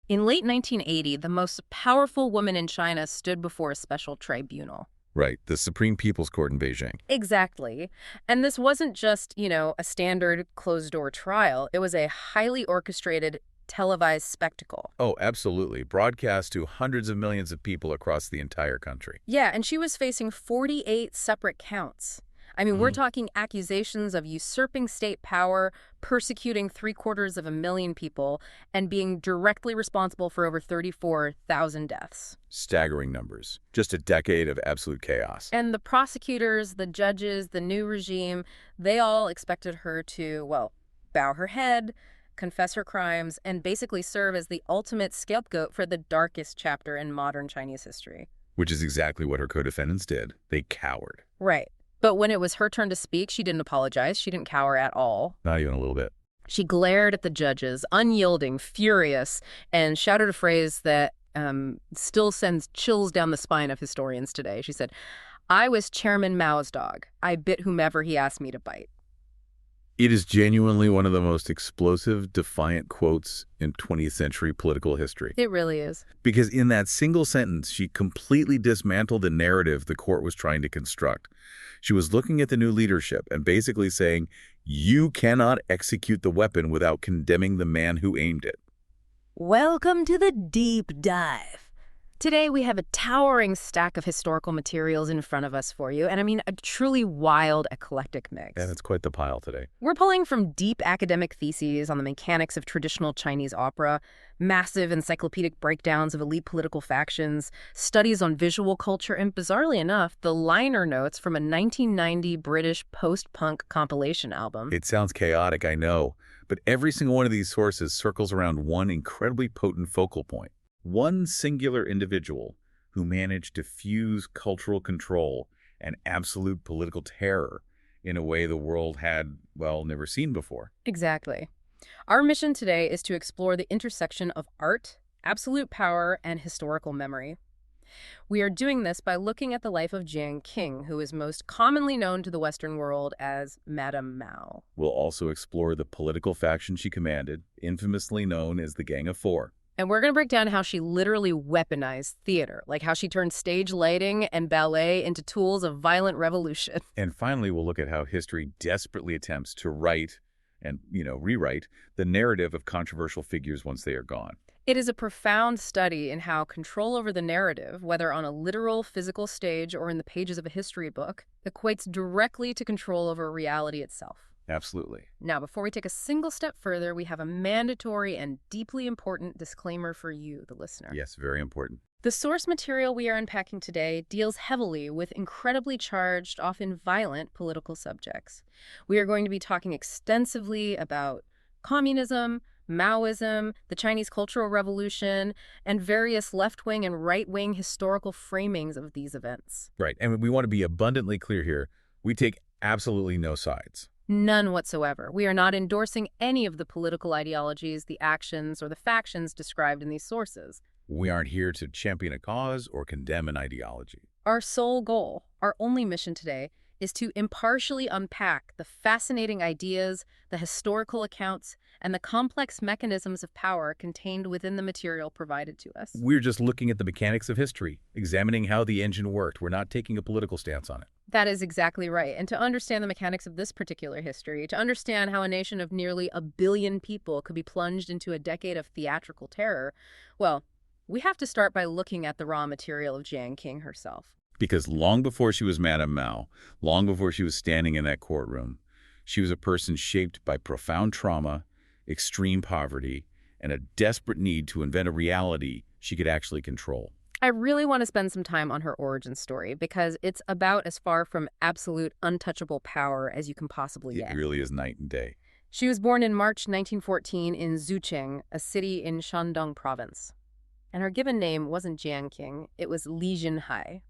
In late 1980, the most powerful woman in China stood before a special tribunal. Right, the Supreme People's Court in Beijing. Exactly. And this wasn't just, a standard closed-door trial. It was a highly orchestrated, televised spectacle. Oh, absolutely. Broadcast to hundreds of millions of people across the entire country. Yeah, and she was facing 48 separate counts. I mean, we're talking accusations of usurping state power, persecuting 750,000 people, and being directly responsible for over 34,000 deaths. Staggering numbers. Just a decade of absolute chaos. And the prosecutors, the judges, the new regime, they all expected her to, well, bow her head, confess her crimes, and basically serve as the ultimate scapegoat for the darkest chapter in modern Chinese history. Which is exactly what her co-defendants did. They cowered. Right. But when it was her turn to speak, she didn't apologize. She didn't cower at all. Not even a little bit. She glared at the judges, unyielding, furious, and shouted a phrase that still sends chills down the spine of historians today. She said, "I was Chairman Mao's dog. I bit whomever he asked me to bite." It is genuinely one of the most explosive, defiant quotes in 20th century political history. It really is. Because in that single sentence, she completely dismantled the narrative the court was trying to construct. She was looking at the new leadership and basically saying, you cannot execute the weapon without condemning the man who aimed it. Welcome to the deep dive. Today, we have a towering stack of historical materials in front of us for you, and I mean a truly wild, eclectic mix. And it's quite the pile today. We're pulling from deep academic theses on the mechanics of traditional Chinese opera, massive encyclopedic breakdowns of elite political factions, studies on visual culture, and bizarrely enough, the liner notes from a 1990 British post-punk compilation album. It sounds chaotic, I know, but every single one of these sources circles around one incredibly potent focal point. One singular individual who managed to fuse cultural control and absolute political terror in a way the world had, well, never seen before. Exactly. Our mission today is to explore the intersection of art, absolute power, and historical memory. We are doing this by looking at the life of Jiang Qing, who is most commonly known to the Western world as Madame Mao. We'll also explore the political faction she commanded, infamously known as the Gang of Four. And we're going to break down how she literally weaponized theater, like how she turned stage lighting and ballet into tools of violent revolution. And finally, we'll look at how history desperately attempts to write and, rewrite the narrative of controversial figures once they are gone. It is a profound study in how control over the narrative, whether on a literal physical stage or in the pages of a history book, equates directly to control over reality itself. Absolutely. Now, before we take a single step further, we have a mandatory and deeply important disclaimer for you, the listener. Yes, very important. The source material we are unpacking today deals heavily with incredibly charged, often violent political subjects. We are going to be talking extensively about communism, Maoism, the Chinese Cultural Revolution, and various left-wing and right-wing historical framings of these events. Right, and we want to be abundantly clear here. We take absolutely no sides. None whatsoever. We are not endorsing any of the political ideologies, the actions, or the factions described in these sources. We aren't here to champion a cause or condemn an ideology. Our sole goal, our only mission today, is to impartially unpack the fascinating ideas, the historical accounts, and the complex mechanisms of power contained within the material provided to us. We're just looking at the mechanics of history, examining how the engine worked. We're not taking a political stance on it. That is exactly right. And to understand the mechanics of this particular history, to understand how a nation of nearly 1 billion people could be plunged into a decade of theatrical terror, well, we have to start by looking at the raw material of Jiang Qing herself. Because long before she was Madame Mao, long before she was standing in that courtroom, she was a person shaped by profound trauma, extreme poverty, and a desperate need to invent a reality she could actually control. I really want to spend some time on her origin story because it's about as far from absolute untouchable power as you can possibly get. It really is night and day. She was born in March 1914 in Zucheng, a city in Shandong province. And her given name wasn't Jiang Qing, it was Li Jinhai,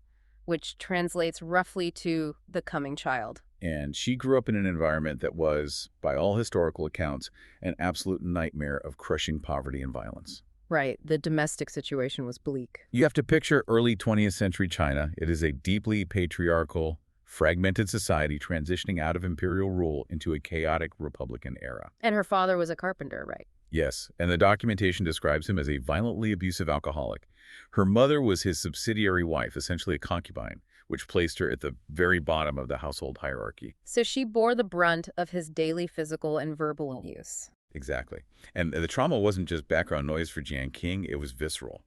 which translates roughly to the coming child. And she grew up in an environment that was, by all historical accounts, an absolute nightmare of crushing poverty and violence. Right, the domestic situation was bleak. You have to picture early 20th century China. It is a deeply patriarchal, fragmented society transitioning out of imperial rule into a chaotic Republican era. And her father was a carpenter, right? Yes, and the documentation describes him as a violently abusive alcoholic. Her mother was his subsidiary wife, essentially a concubine, which placed her at the very bottom of the household hierarchy. So she bore the brunt of his daily physical and verbal abuse. Exactly. And the trauma wasn't just background noise for Jiang Qing, it was visceral.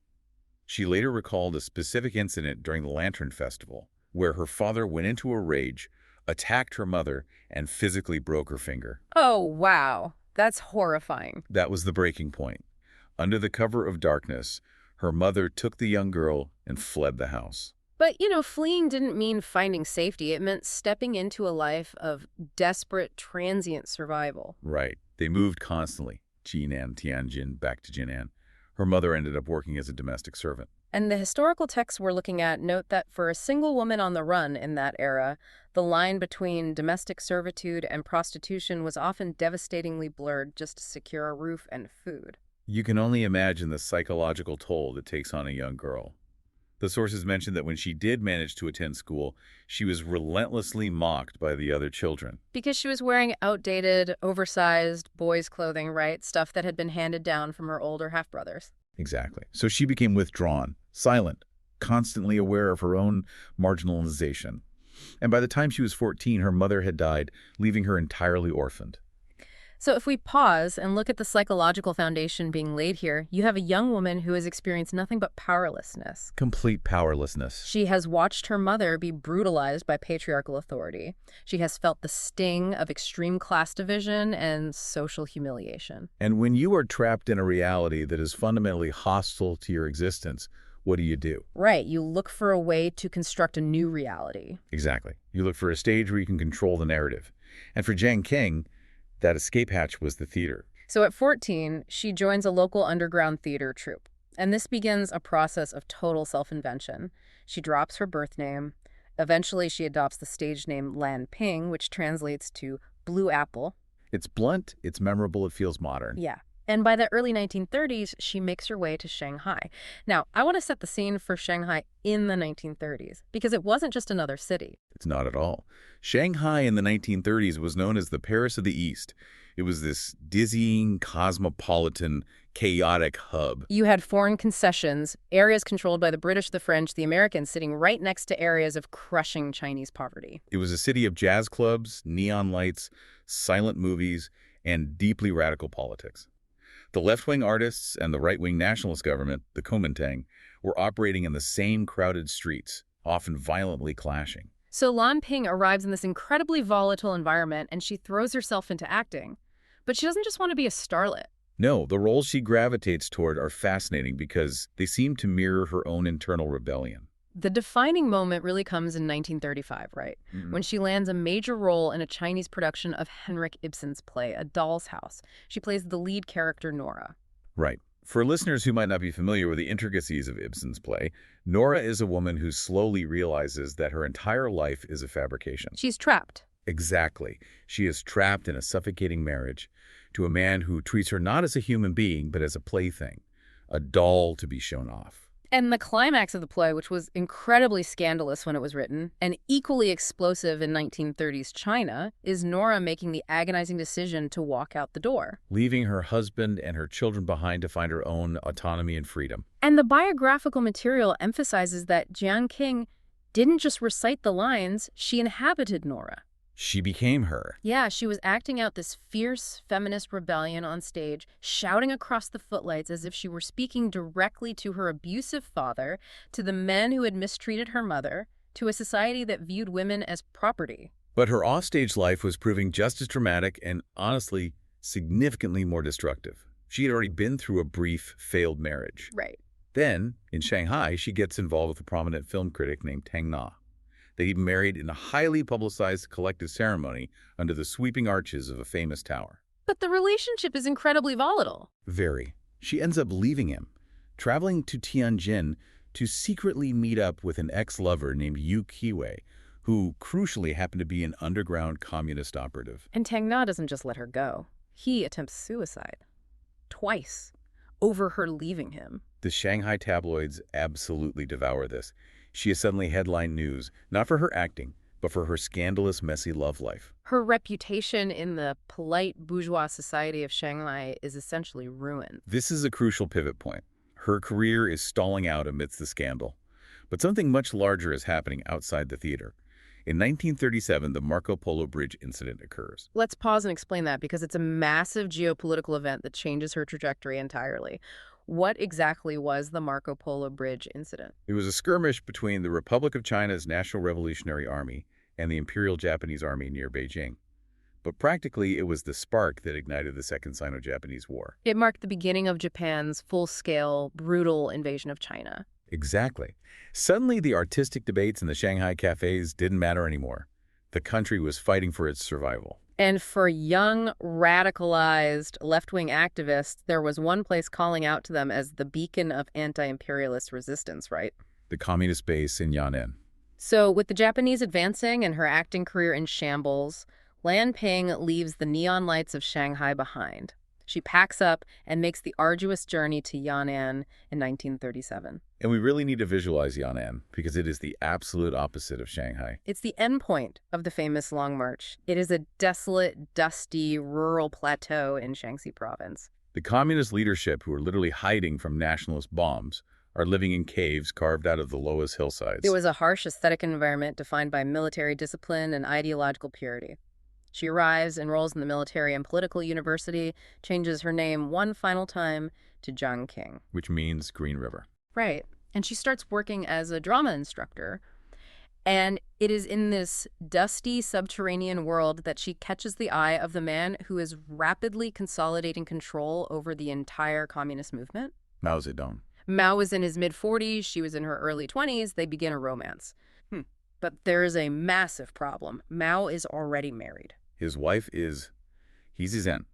She later recalled a specific incident during the Lantern Festival, where her father went into a rage, attacked her mother, and physically broke her finger. Oh, wow. That's horrifying. That was the breaking point. Under the cover of darkness, her mother took the young girl and fled the house. But, fleeing didn't mean finding safety. It meant stepping into a life of desperate, transient survival. Right. They moved constantly. Jinan, Tianjin, back to Jinan. Her mother ended up working as a domestic servant. And the historical texts we're looking at note that for a single woman on the run in that era, the line between domestic servitude and prostitution was often devastatingly blurred just to secure a roof and food. You can only imagine the psychological toll it takes on a young girl. The sources mention that when she did manage to attend school, she was relentlessly mocked by the other children. Because she was wearing outdated, oversized boys' clothing, right? Stuff that had been handed down from her older half-brothers. Exactly. So she became withdrawn, silent, constantly aware of her own marginalization. And by the time she was 14, her mother had died, leaving her entirely orphaned. So if we pause and look at the psychological foundation being laid here, you have a young woman who has experienced nothing but powerlessness. Complete powerlessness. She has watched her mother be brutalized by patriarchal authority. She has felt the sting of extreme class division and social humiliation. And when you are trapped in a reality that is fundamentally hostile to your existence, what do? Right, you look for a way to construct a new reality. Exactly. You look for a stage where you can control the narrative. And for Jiang Qing, that escape hatch was the theater. So at 14, she joins a local underground theater troupe. And this begins a process of total self-invention. She drops her birth name. Eventually, she adopts the stage name Lan Ping, which translates to Blue Apple. It's blunt, it's memorable, it feels modern. Yeah. And by the early 1930s, she makes her way to Shanghai. Now, I want to set the scene for Shanghai in the 1930s, because it wasn't just another city. It's not at all. Shanghai in the 1930s was known as the Paris of the East. It was this dizzying, cosmopolitan, chaotic hub. You had foreign concessions, areas controlled by the British, the French, the Americans, sitting right next to areas of crushing Chinese poverty. It was a city of jazz clubs, neon lights, silent movies, and deeply radical politics. The left-wing artists and the right-wing nationalist government, the Kuomintang, were operating in the same crowded streets, often violently clashing. So Lan Ping arrives in this incredibly volatile environment, and she throws herself into acting. But she doesn't just want to be a starlet. No, the roles she gravitates toward are fascinating because they seem to mirror her own internal rebellion. The defining moment really comes in 1935, right? When she lands a major role in a Chinese production of Henrik Ibsen's play, A Doll's House. She plays the lead character, Nora. Right. For listeners who might not be familiar with the intricacies of Ibsen's play, Nora is a woman who slowly realizes that her entire life is a fabrication. She's trapped. Exactly. She is trapped in a suffocating marriage to a man who treats her not as a human being, but as a plaything, a doll to be shown off. And the climax of the play, which was incredibly scandalous when it was written, and equally explosive in 1930s China, is Nora making the agonizing decision to walk out the door. Leaving her husband and her children behind to find her own autonomy and freedom. And the biographical material emphasizes that Jiang Qing didn't just recite the lines, she inhabited Nora. She became her. Yeah, she was acting out this fierce feminist rebellion on stage, shouting across the footlights as if she were speaking directly to her abusive father, to the men who had mistreated her mother, to a society that viewed women as property. But her offstage life was proving just as dramatic and, honestly, significantly more destructive. She had already been through a brief, failed marriage. Right. Then, in Shanghai, she gets involved with a prominent film critic named Tang Na. They even married in a highly publicized collective ceremony under the sweeping arches of a famous tower. But the relationship is incredibly volatile. Very. She ends up leaving him, traveling to Tianjin to secretly meet up with an ex-lover named Yu Qiwei, who crucially happened to be an underground communist operative. And Tang Na doesn't just let her go. He attempts suicide. Twice. Over her leaving him. The Shanghai tabloids absolutely devour this. She is suddenly headline news, not for her acting, but for her scandalous, messy love life. Her reputation in the polite bourgeois society of Shanghai is essentially ruined. This is a crucial pivot point. Her career is stalling out amidst the scandal. But something much larger is happening outside the theater. In 1937, the Marco Polo Bridge incident occurs. Let's pause and explain that because it's a massive geopolitical event that changes her trajectory entirely. What exactly was the Marco Polo Bridge incident? It was a skirmish between the Republic of China's National Revolutionary Army and the Imperial Japanese Army near Beijing. But practically, it was the spark that ignited the Second Sino-Japanese War. It marked the beginning of Japan's full-scale, brutal invasion of China. Exactly. Suddenly, the artistic debates in the Shanghai cafes didn't matter anymore. The country was fighting for its survival. And for young, radicalized left-wing activists, there was one place calling out to them as the beacon of anti-imperialist resistance, right? The communist base in Yan'an. So with the Japanese advancing and her acting career in shambles, Lan Ping leaves the neon lights of Shanghai behind. She packs up and makes the arduous journey to Yan'an in 1937. And we really need to visualize Yan'an because it is the absolute opposite of Shanghai. It's the endpoint of the famous Long March. It is a desolate, dusty, rural plateau in Shaanxi province. The communist leadership, who are literally hiding from nationalist bombs, are living in caves carved out of the lowest hillsides. It was a harsh aesthetic environment defined by military discipline and ideological purity. She arrives, enrolls in the military and political university, changes her name one final time to Jiang Qing. Which means Green River. Right. And she starts working as a drama instructor. And it is in this dusty subterranean world that she catches the eye of the man who is rapidly consolidating control over the entire communist movement. Mao Zedong. Mao was in his mid-40s. She was in her early 20s. They begin a romance. But there is a massive problem. Mao is already married. His wife is Yexin,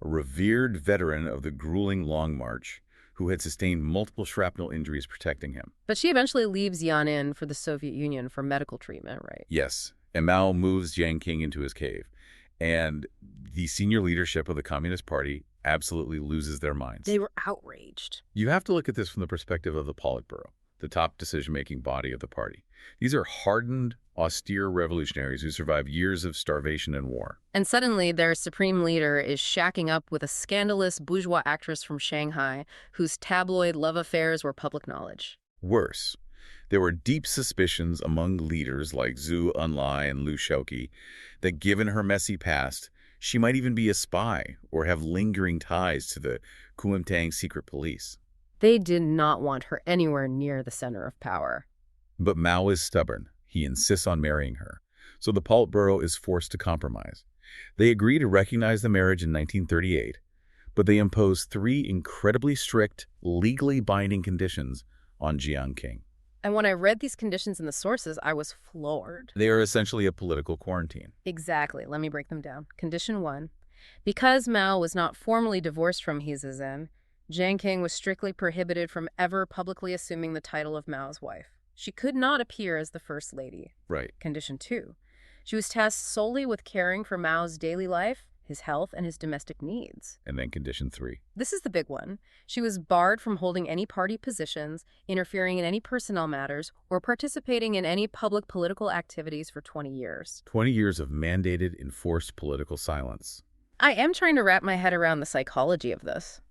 a revered veteran of the grueling Long March who had sustained multiple shrapnel injuries protecting him. But she eventually leaves Yan'an for the Soviet Union for medical treatment, right? Yes, and Mao moves Jiang Qing into his cave. And the senior leadership of the Communist Party absolutely loses their minds. They were outraged. You have to look at this from the perspective of the Politburo, the top decision-making body of the party. These are hardened, austere revolutionaries who survived years of starvation and war. And suddenly, their supreme leader is shacking up with a scandalous bourgeois actress from Shanghai whose tabloid love affairs were public knowledge. Worse, there were deep suspicions among leaders like Zhu Enlai and Liu Shaoqi that given her messy past, she might even be a spy or have lingering ties to the Kuomintang secret police. They did not want her anywhere near the center of power. But Mao is stubborn. He insists on marrying her. So the Politburo is forced to compromise. They agree to recognize the marriage in 1938, but they impose 3 incredibly strict, legally binding conditions on Jiang Qing. And when I read these conditions in the sources, I was floored. They are essentially a political quarantine. Exactly. Let me break them down. Condition 1. Because Mao was not formally divorced from Yexin, Jiang Qing was strictly prohibited from ever publicly assuming the title of Mao's wife. She could not appear as the First Lady. Right. Condition 2. She was tasked solely with caring for Mao's daily life, his health, and his domestic needs. And then condition 3. This is the big one. She was barred from holding any party positions, interfering in any personnel matters, or participating in any public political activities for 20 years. 20 years of mandated, enforced political silence. I am trying to wrap my head around the psychology of this.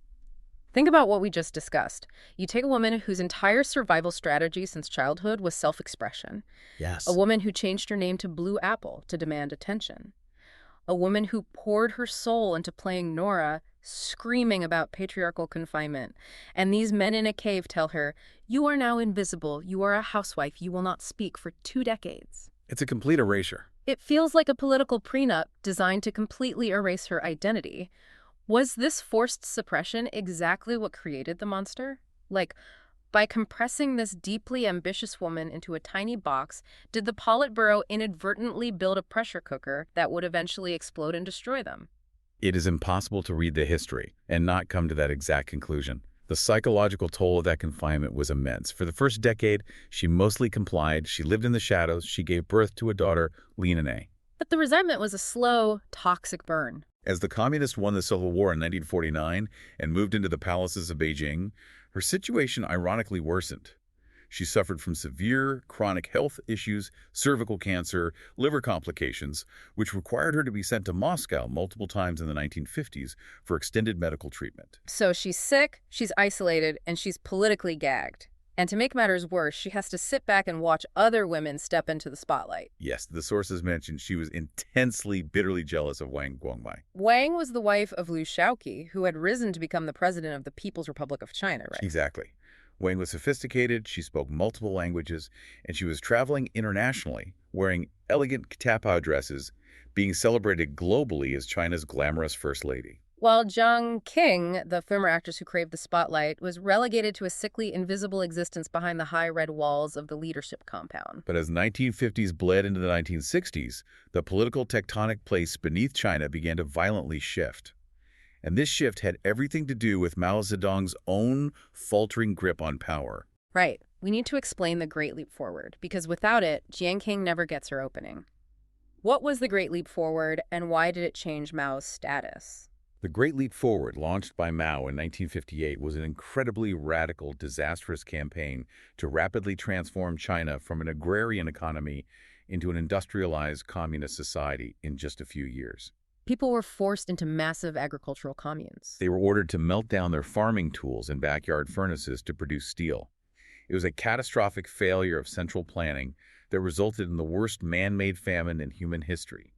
Think about what we just discussed. You take a woman whose entire survival strategy since childhood was self-expression. Yes. A woman who changed her name to Blue Apple to demand attention. A woman who poured her soul into playing Nora, screaming about patriarchal confinement. And these men in a cave tell her, "You are now invisible. You are a housewife. You will not speak for 2 decades." It's a complete erasure. It feels like a political prenup designed to completely erase her identity. Was this forced suppression exactly what created the monster? Like, by compressing this deeply ambitious woman into a tiny box, did the Politburo inadvertently build a pressure cooker that would eventually explode and destroy them? It is impossible to read the history and not come to that exact conclusion. The psychological toll of that confinement was immense. For the first decade, she mostly complied. She lived in the shadows. She gave birth to a daughter, Lin. But the resentment was a slow, toxic burn. As the communists won the Civil War in 1949 and moved into the palaces of Beijing, her situation ironically worsened. She suffered from severe chronic health issues, cervical cancer, liver complications, which required her to be sent to Moscow multiple times in the 1950s for extended medical treatment. So she's sick, she's isolated, and she's politically gagged. And to make matters worse, she has to sit back and watch other women step into the spotlight. Yes, the sources mentioned she was intensely, bitterly jealous of Wang Guangmai. Wang was the wife of Liu Shaoqi, who had risen to become the president of the People's Republic of China, right? Exactly. Wang was sophisticated, she spoke multiple languages, and she was traveling internationally, wearing elegant tapao dresses, being celebrated globally as China's glamorous first lady. While Jiang Qing, the former actress who craved the spotlight, was relegated to a sickly, invisible existence behind the high red walls of the leadership compound. But as the 1950s bled into the 1960s, the political tectonic plates beneath China began to violently shift. And this shift had everything to do with Mao Zedong's own faltering grip on power. Right. We need to explain the Great Leap Forward, because without it, Jiang Qing never gets her opening. What was the Great Leap Forward, and why did it change Mao's status? The Great Leap Forward, launched by Mao in 1958, was an incredibly radical, disastrous campaign to rapidly transform China from an agrarian economy into an industrialized communist society in just a few years. People were forced into massive agricultural communes. They were ordered to melt down their farming tools in backyard furnaces to produce steel. It was a catastrophic failure of central planning that resulted in the worst man-made famine in human history.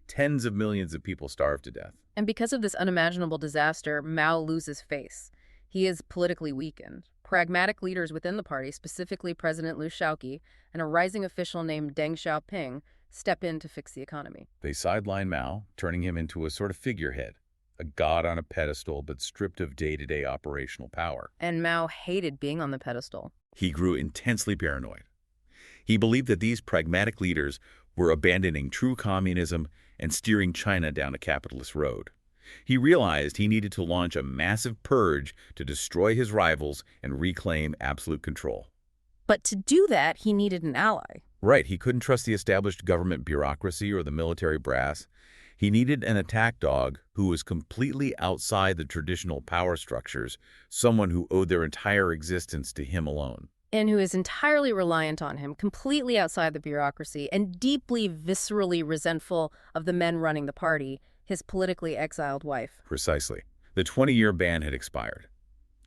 Tens of millions of people starved to death. And because of this unimaginable disaster, Mao loses face. He is politically weakened. Pragmatic leaders within the party, specifically President Liu Shaoqi and a rising official named Deng Xiaoping, step in to fix the economy. They sideline Mao, turning him into a sort of figurehead, a god on a pedestal but stripped of day-to-day operational power. And Mao hated being on the pedestal. He grew intensely paranoid. He believed that these pragmatic leaders were abandoning true communism and steering China down a capitalist road. He realized he needed to launch a massive purge to destroy his rivals and reclaim absolute control. But to do that, he needed an ally. Right, he couldn't trust the established government bureaucracy or the military brass. He needed an attack dog who was completely outside the traditional power structures, someone who owed their entire existence to him alone. And who is entirely reliant on him, completely outside the bureaucracy, and deeply, viscerally resentful of the men running the party, his politically exiled wife. Precisely. The 20-year ban had expired,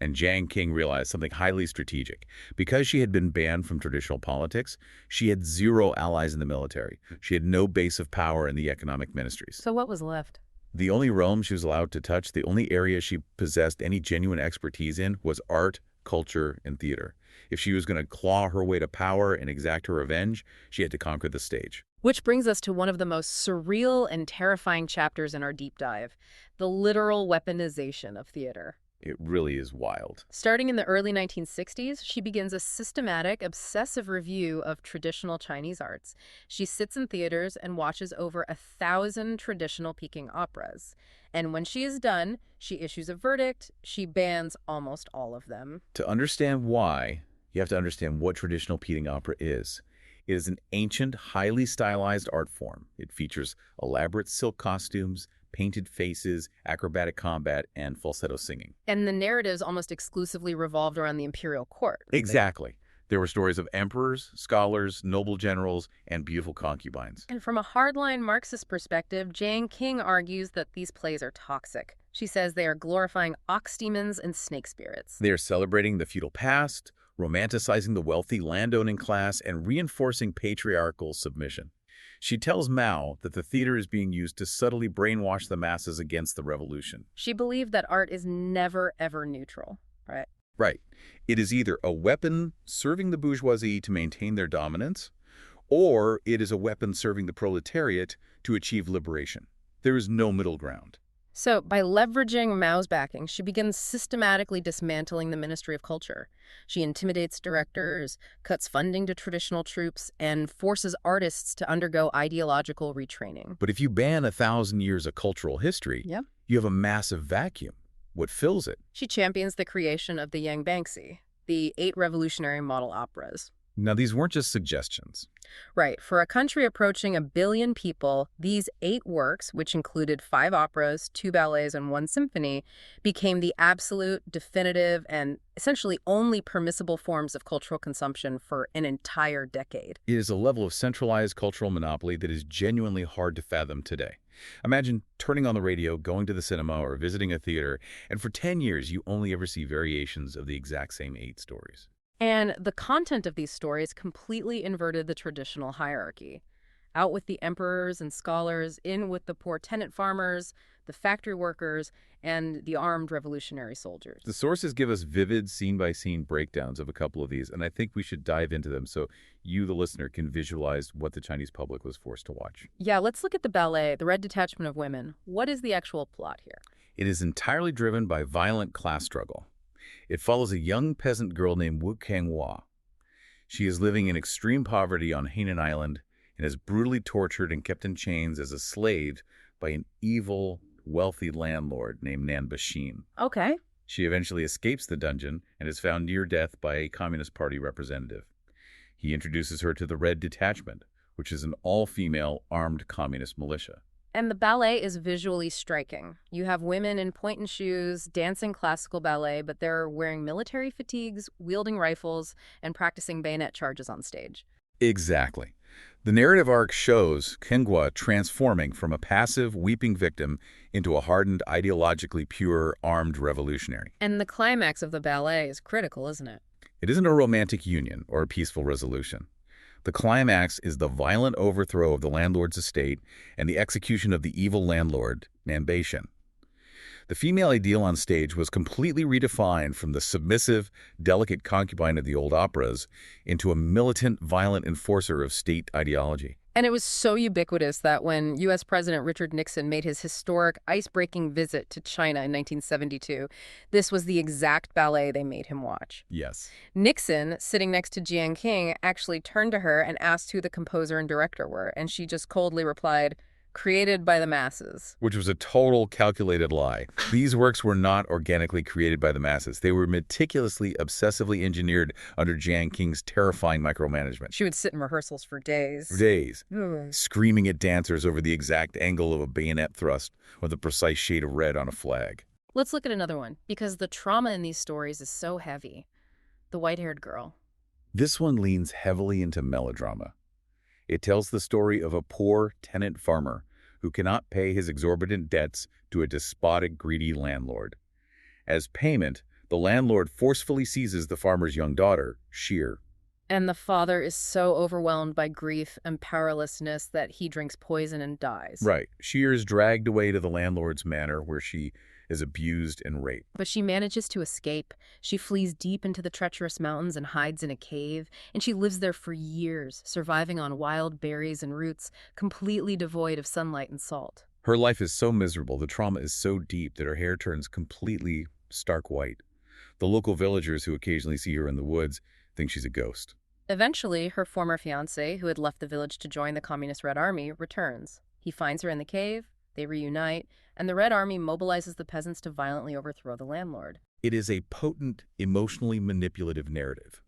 and Jiang Qing realized something highly strategic. Because she had been banned from traditional politics, she had zero allies in the military. She had no base of power in the economic ministries. So what was left? The only realm she was allowed to touch, the only area she possessed any genuine expertise in, was art, culture, and theater. If she was going to claw her way to power and exact her revenge, she had to conquer the stage. Which brings us to one of the most surreal and terrifying chapters in our deep dive, the literal weaponization of theater. It really is wild. Starting in the early 1960s, she begins a systematic, obsessive review of traditional Chinese arts. She sits in theaters and watches over 1,000 traditional Peking operas. And when she is done, she issues a verdict. She bans almost all of them. To understand why, you have to understand what traditional Peking opera is. It is an ancient, highly stylized art form. It features elaborate silk costumes, painted faces, acrobatic combat, and falsetto singing. And the narratives almost exclusively revolved around the imperial court. Exactly. There were stories of emperors, scholars, noble generals, and beautiful concubines. And from a hardline Marxist perspective, Jiang Qing argues that these plays are toxic. She says they are glorifying ox demons and snake spirits. They are celebrating the feudal past, romanticizing the wealthy landowning class, and reinforcing patriarchal submission. She tells Mao that the theater is being used to subtly brainwash the masses against the revolution. She believed that art is never, ever neutral, right? Right. It is either a weapon serving the bourgeoisie to maintain their dominance, or it is a weapon serving the proletariat to achieve liberation. There is no middle ground. So, by leveraging Mao's backing, she begins systematically dismantling the Ministry of Culture. She intimidates directors, cuts funding to traditional troops, and forces artists to undergo ideological retraining. But if you ban 1,000 years of cultural history, Yep. you have a massive vacuum. What fills it? She champions the creation of the Yang Banxi, the 8 revolutionary model operas. Now, these weren't just suggestions. Right. For a country approaching 1 billion people, these 8 works, which included 5 operas, 2 ballets, and 1 symphony, became the absolute, definitive, and essentially only permissible forms of cultural consumption for an entire decade. It is a level of centralized cultural monopoly that is genuinely hard to fathom today. Imagine turning on the radio, going to the cinema, or visiting a theater, and for 10 years you only ever see variations of the exact same 8 stories. And the content of these stories completely inverted the traditional hierarchy. Out with the emperors and scholars, in with the poor tenant farmers, the factory workers, and the armed revolutionary soldiers. The sources give us vivid scene-by-scene breakdowns of a couple of these, and I think we should dive into them so you, the listener, can visualize what the Chinese public was forced to watch. Yeah, let's look at the ballet, The Red Detachment of Women. What is the actual plot here? It is entirely driven by violent class struggle. It follows a young peasant girl named Wu Kanghua. She is living in extreme poverty on Hainan Island and is brutally tortured and kept in chains as a slave by an evil, wealthy landlord named Nan Bashin. Okay. She eventually escapes the dungeon and is found near death by a Communist Party representative. He introduces her to the Red Detachment, which is an all-female armed communist militia. And the ballet is visually striking. You have women in pointed shoes, dancing classical ballet, but they're wearing military fatigues, wielding rifles, and practicing bayonet charges on stage. Exactly. The narrative arc shows Kanghua transforming from a passive, weeping victim into a hardened, ideologically pure, armed revolutionary. And the climax of the ballet is critical, isn't it? It isn't a romantic union or a peaceful resolution. The climax is the violent overthrow of the landlord's estate and the execution of the evil landlord, Nan Bashin. The female ideal on stage was completely redefined from the submissive, delicate concubine of the old operas into a militant, violent enforcer of state ideology. And it was so ubiquitous that when U.S. President Richard Nixon made his historic ice-breaking visit to China in 1972, this was the exact ballet they made him watch. Yes. Nixon, sitting next to Jiang Qing, actually turned to her and asked who the composer and director were, and she just coldly replied, "Created by the masses." Which was a total calculated lie. These works were not organically created by the masses. They were meticulously, obsessively engineered under Jiang Qing's terrifying micromanagement. She would sit in rehearsals for days. Screaming at dancers over the exact angle of a bayonet thrust or the precise shade of red on a flag. Let's look at another one, because the trauma in these stories is so heavy. The white-haired girl. This one leans heavily into melodrama. It tells the story of a poor tenant farmer who cannot pay his exorbitant debts to a despotic, greedy landlord. As payment, the landlord forcefully seizes the farmer's young daughter, Sheer. And the father is so overwhelmed by grief and powerlessness that he drinks poison and dies. Right. Sheer is dragged away to the landlord's manor where she is abused and raped. But she manages to escape. She flees deep into the treacherous mountains and hides in a cave, and she lives there for years, surviving on wild berries and roots, completely devoid of sunlight and salt. Her life is so miserable, the trauma is so deep that her hair turns completely stark white. The local villagers who occasionally see her in the woods think she's a ghost. Eventually, her former fiancé, who had left the village to join the Communist Red Army, returns. He finds her in the cave, they reunite, and the Red Army mobilizes the peasants to violently overthrow the landlord. It is a potent, emotionally manipulative narrative.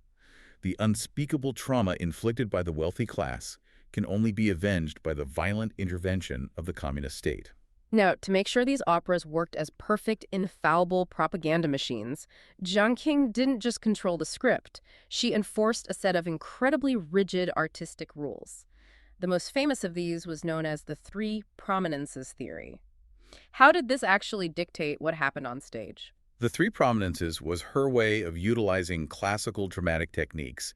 The unspeakable trauma inflicted by the wealthy class can only be avenged by the violent intervention of the communist state. Now, to make sure these operas worked as perfect, infallible propaganda machines, Jiang Qing didn't just control the script. She enforced a set of incredibly rigid artistic rules. The most famous of these was known as the 3 prominences theory. How did this actually dictate what happened on stage? The 3 prominences was her way of utilizing classical dramatic techniques,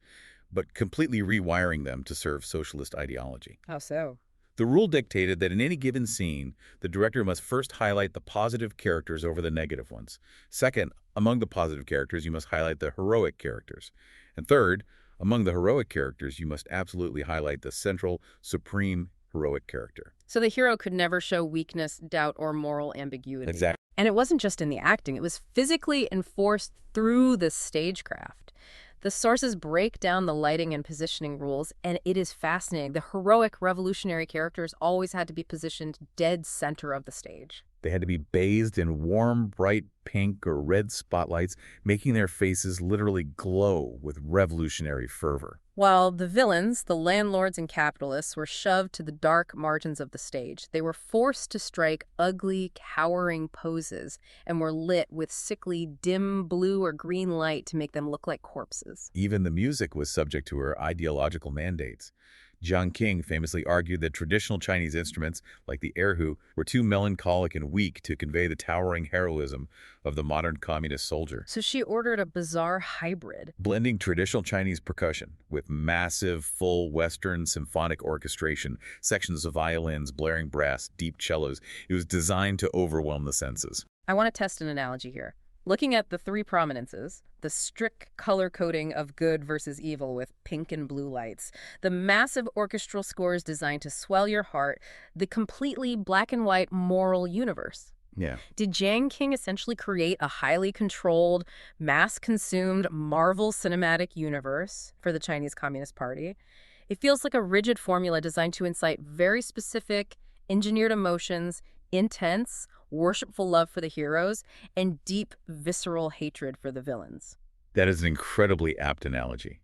but completely rewiring them to serve socialist ideology. How so? The rule dictated that in any given scene, the director must first highlight the positive characters over the negative ones. Second, among the positive characters, you must highlight the heroic characters. And third, among the heroic characters, you must absolutely highlight the central, supreme heroic character. So the hero could never show weakness, doubt, or moral ambiguity. Exactly. And it wasn't just in the acting, it was physically enforced through the stagecraft. The sources break down the lighting and positioning rules, and it is fascinating. The heroic revolutionary characters always had to be positioned dead center of the stage. They had to be bathed in warm, bright pink or red spotlights, making their faces literally glow with revolutionary fervor. While the villains, the landlords and capitalists, were shoved to the dark margins of the stage, they were forced to strike ugly, cowering poses and were lit with sickly, dim blue or green light to make them look like corpses. Even the music was subject to her ideological mandates. Jiang Qing famously argued that traditional Chinese instruments, like the erhu, were too melancholic and weak to convey the towering heroism of the modern communist soldier. So she ordered a bizarre hybrid. Blending traditional Chinese percussion with massive, full Western symphonic orchestration, sections of violins, blaring brass, deep cellos, it was designed to overwhelm the senses. I want to test an analogy here. Looking at the three prominences, the strict color coding of good versus evil with pink and blue lights, the massive orchestral scores designed to swell your heart, the completely black and white moral universe. Yeah. Did Jiang Qing essentially create a highly controlled, mass-consumed Marvel cinematic universe for the Chinese Communist Party? It feels like a rigid formula designed to incite very specific, engineered emotions, intense, worshipful love for the heroes, and deep, visceral hatred for the villains. That is an incredibly apt analogy.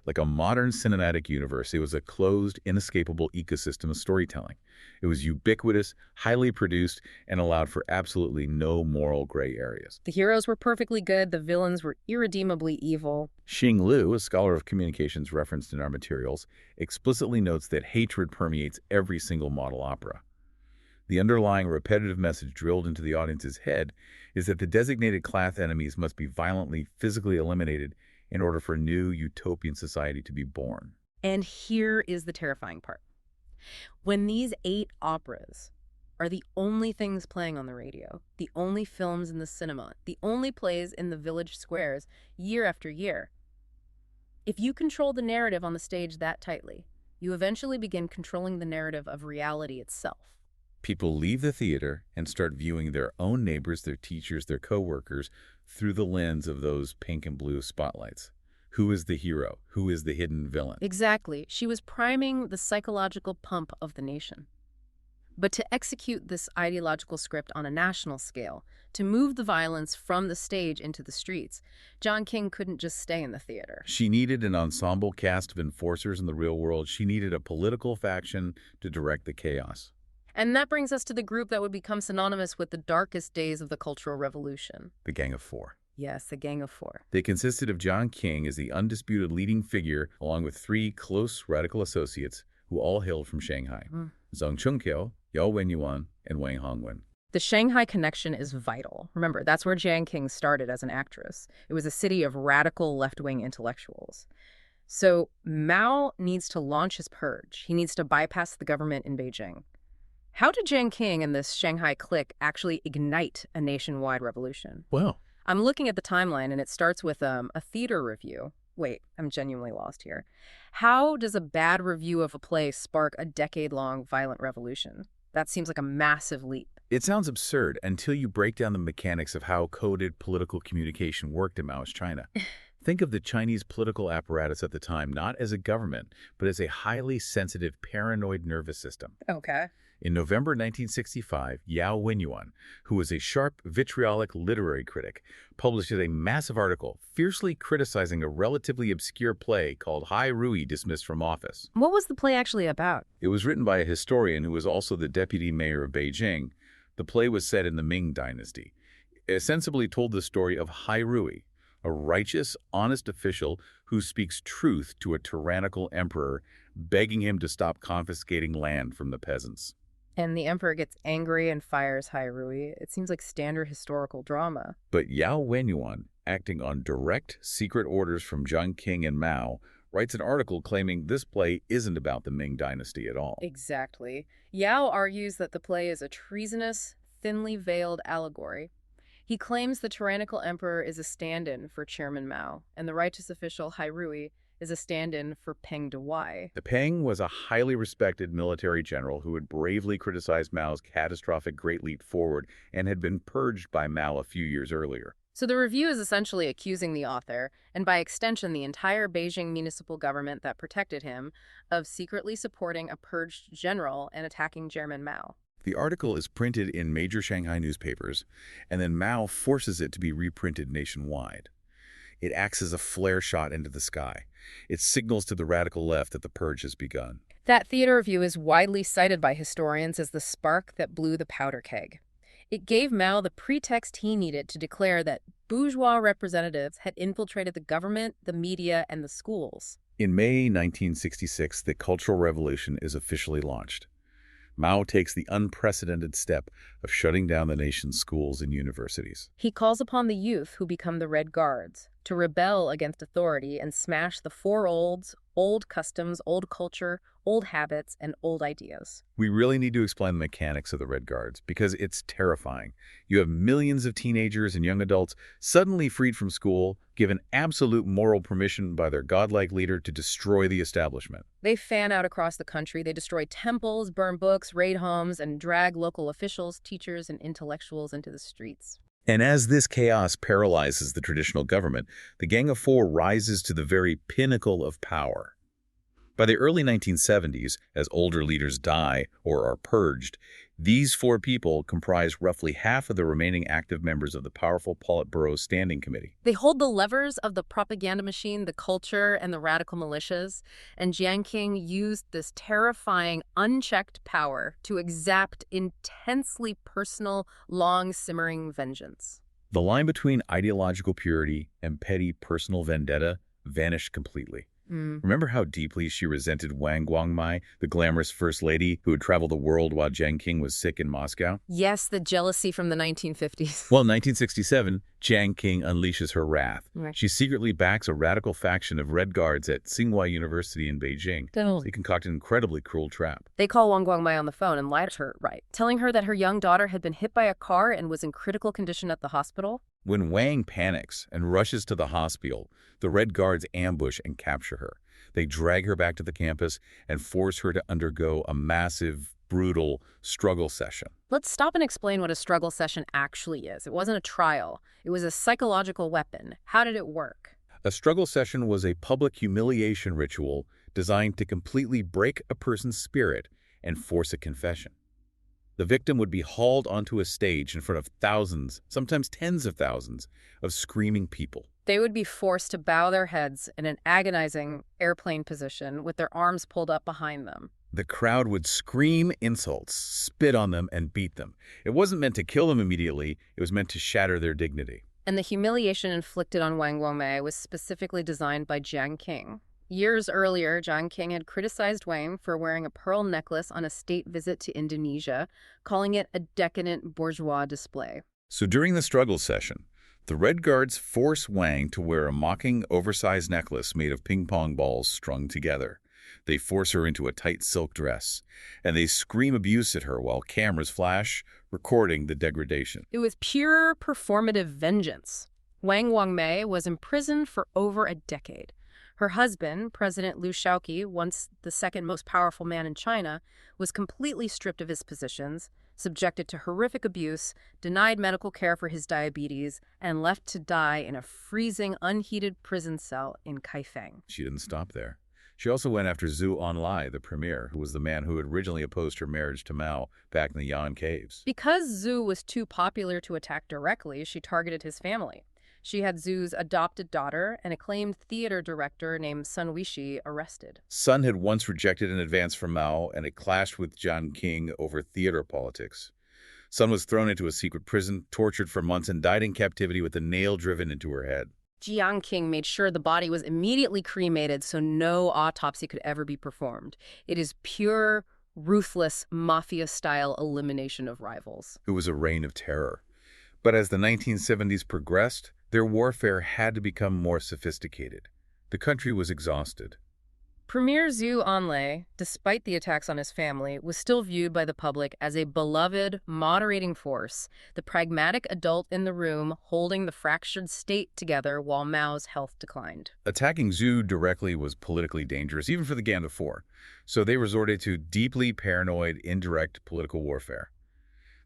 Like a modern cinematic universe, it was a closed, inescapable ecosystem of storytelling. It was ubiquitous, highly produced, and allowed for absolutely no moral gray areas. The heroes were perfectly good, the villains were irredeemably evil. Xing Liu, a scholar of communications referenced in our materials, explicitly notes that hatred permeates every single model opera. The underlying repetitive message drilled into the audience's head is that the designated class enemies must be violently, physically eliminated in order for a new utopian society to be born. And here is the terrifying part. When these 8 operas are the only things playing on the radio, the only films in the cinema, the only plays in the village squares, year after year, if you control the narrative on the stage that tightly, you eventually begin controlling the narrative of reality itself. People leave the theater and start viewing their own neighbors, their teachers, their coworkers through the lens of those pink and blue spotlights. Who is the hero? Who is the hidden villain? Exactly. She was priming the psychological pump of the nation. But to execute this ideological script on a national scale, to move the violence from the stage into the streets, Jiang Qing couldn't just stay in the theater. She needed an ensemble cast of enforcers in the real world. She needed a political faction to direct the chaos. And that brings us to the group that would become synonymous with the darkest days of the Cultural Revolution. The Gang of Four. Yes, the Gang of Four. They consisted of Jiang Qing as the undisputed leading figure, along with 3 close radical associates who all hailed from Shanghai. Zhang Chengqiu, Yao Wenyuan, and Wang Hongwen. The Shanghai connection is vital. Remember, that's where Jiang Qing started as an actress. It was a city of radical left-wing intellectuals. So Mao needs to launch his purge. He needs to bypass the government in Beijing. How did Jiang Qing and this Shanghai clique actually ignite a nationwide revolution? Well, I'm looking at the timeline, and it starts with a theater review. Wait, I'm genuinely lost here. How does a bad review of a play spark a decade-long violent revolution? That seems like a massive leap. it sounds absurd until you break down the mechanics of how coded political communication worked in Maoist China. Think of the Chinese political apparatus at the time not as a government, but as a highly sensitive, paranoid nervous system. Okay. In November 1965, Yao Wenyuan, who was a sharp, vitriolic literary critic, published a massive article fiercely criticizing a relatively obscure play called Hai Rui Dismissed from Office. What was the play actually about? It was written by a historian who was also the deputy mayor of Beijing. The play was set in the Ming Dynasty. It ostensibly told the story of Hai Rui, a righteous, honest official who speaks truth to a tyrannical emperor, begging him to stop confiscating land from the peasants. And the emperor gets angry and fires Hai Rui. It seems like standard historical drama. But Yao Wenyuan, acting on direct, secret orders from Jiang Qing and Mao, writes an article claiming this play isn't about the Ming Dynasty at all. Exactly. Yao argues that the play is a treasonous, thinly veiled allegory. He claims the tyrannical emperor is a stand-in for Chairman Mao, and the righteous official Hai Rui is a stand-in for Peng Dehuai. The Peng was a highly respected military general who had bravely criticized Mao's catastrophic Great Leap Forward and had been purged by Mao a few years earlier. So the review is essentially accusing the author, and by extension the entire Beijing municipal government that protected him, of secretly supporting a purged general and attacking Chairman Mao. The article is printed in major Shanghai newspapers, and then Mao forces it to be reprinted nationwide. It acts as a flare shot into the sky. It signals to the radical left that the purge has begun. That theater review is widely cited by historians as the spark that blew the powder keg. It gave Mao the pretext he needed to declare that bourgeois representatives had infiltrated the government, the media, and the schools. In May 1966, the Cultural Revolution is officially launched. Mao takes the unprecedented step of shutting down the nation's schools and universities. He calls upon the youth, who become the Red Guards, to rebel against authority and smash the four olds: old customs, old culture, old habits, and old ideas. We really need to explain the mechanics of the Red Guards because it's terrifying. You have millions of teenagers and young adults suddenly freed from school, given absolute moral permission by their godlike leader to destroy the establishment. They fan out across the country. They destroy temples, burn books, raid homes, and drag local officials, teachers, and intellectuals into the streets. And as this chaos paralyzes the traditional government, the Gang of Four rises to the very pinnacle of power. By the early 1970s, as older leaders die or are purged, these four people comprise roughly half of the remaining active members of the powerful Politburo Standing Committee. They hold the levers of the propaganda machine, the culture, and the radical militias, and Jiang Qing used this terrifying, unchecked power to exact intensely personal, long-simmering vengeance. The line between ideological purity and petty personal vendetta vanished completely. Remember how deeply she resented Wang Guangmai, the glamorous first lady who had traveled the world while Jiang Qing was sick in Moscow? Yes, the jealousy from the 1950s. Well, in 1967, Jiang Qing unleashes her wrath. Right. She secretly backs a radical faction of Red Guards at Tsinghua University in Beijing. They concoct an incredibly cruel trap. They call Wang Guangmai on the phone and lie to her, telling her that her young daughter had been hit by a car and was in critical condition at the hospital. When Wang panics and rushes to the hospital, the Red Guards ambush and capture her. They drag her back to the campus and force her to undergo a massive, brutal struggle session. Let's stop and explain what a struggle session actually is. It wasn't a trial. It was a psychological weapon. How did it work? A struggle session was a public humiliation ritual designed to completely break a person's spirit and force a confession. The victim would be hauled onto a stage in front of thousands, sometimes tens of thousands, of screaming people. They would be forced to bow their heads in an agonizing airplane position with their arms pulled up behind them. The crowd would scream insults, spit on them, and beat them. It wasn't meant to kill them immediately. It was meant to shatter their dignity. And the humiliation inflicted on Wang Guangmai was specifically designed by Jiang Qing. Years earlier, Jiang Qing had criticized Wang for wearing a pearl necklace on a state visit to Indonesia, calling it a decadent bourgeois display. So during the struggle session, the Red Guards force Wang to wear a mocking, oversized necklace made of ping-pong balls strung together. They force her into a tight silk dress, and they scream abuse at her while cameras flash, recording the degradation. It was pure performative vengeance. Wang Guangmai was imprisoned for over a decade. Her husband, President Liu Shaoqi, once the second most powerful man in China, was completely stripped of his positions, subjected to horrific abuse, denied medical care for his diabetes, and left to die in a freezing, unheated prison cell in Kaifeng. She didn't stop there. She also went after Zhu Enlai, the premier, who was the man who had originally opposed her marriage to Mao back in the Yan Caves. Because Zhu was too popular to attack directly, she targeted his family. She had Zhu's adopted daughter, an acclaimed theater director named Sun Weishi, arrested. Sun had once rejected an advance from Mao, and it clashed with Jiang Qing over theater politics. Sun was thrown into a secret prison, tortured for months, and died in captivity with a nail driven into her head. Jiang Qing made sure the body was immediately cremated so no autopsy could ever be performed. It is pure, ruthless, mafia-style elimination of rivals. It was a reign of terror. But as the 1970s progressed, their warfare had to become more sophisticated. The country was exhausted. Premier Zhu Enlai, despite the attacks on his family, was still viewed by the public as a beloved, moderating force, the pragmatic adult in the room holding the fractured state together while Mao's health declined. Attacking Zhu directly was politically dangerous, even for the Gang of Four, so they resorted to deeply paranoid, indirect political warfare.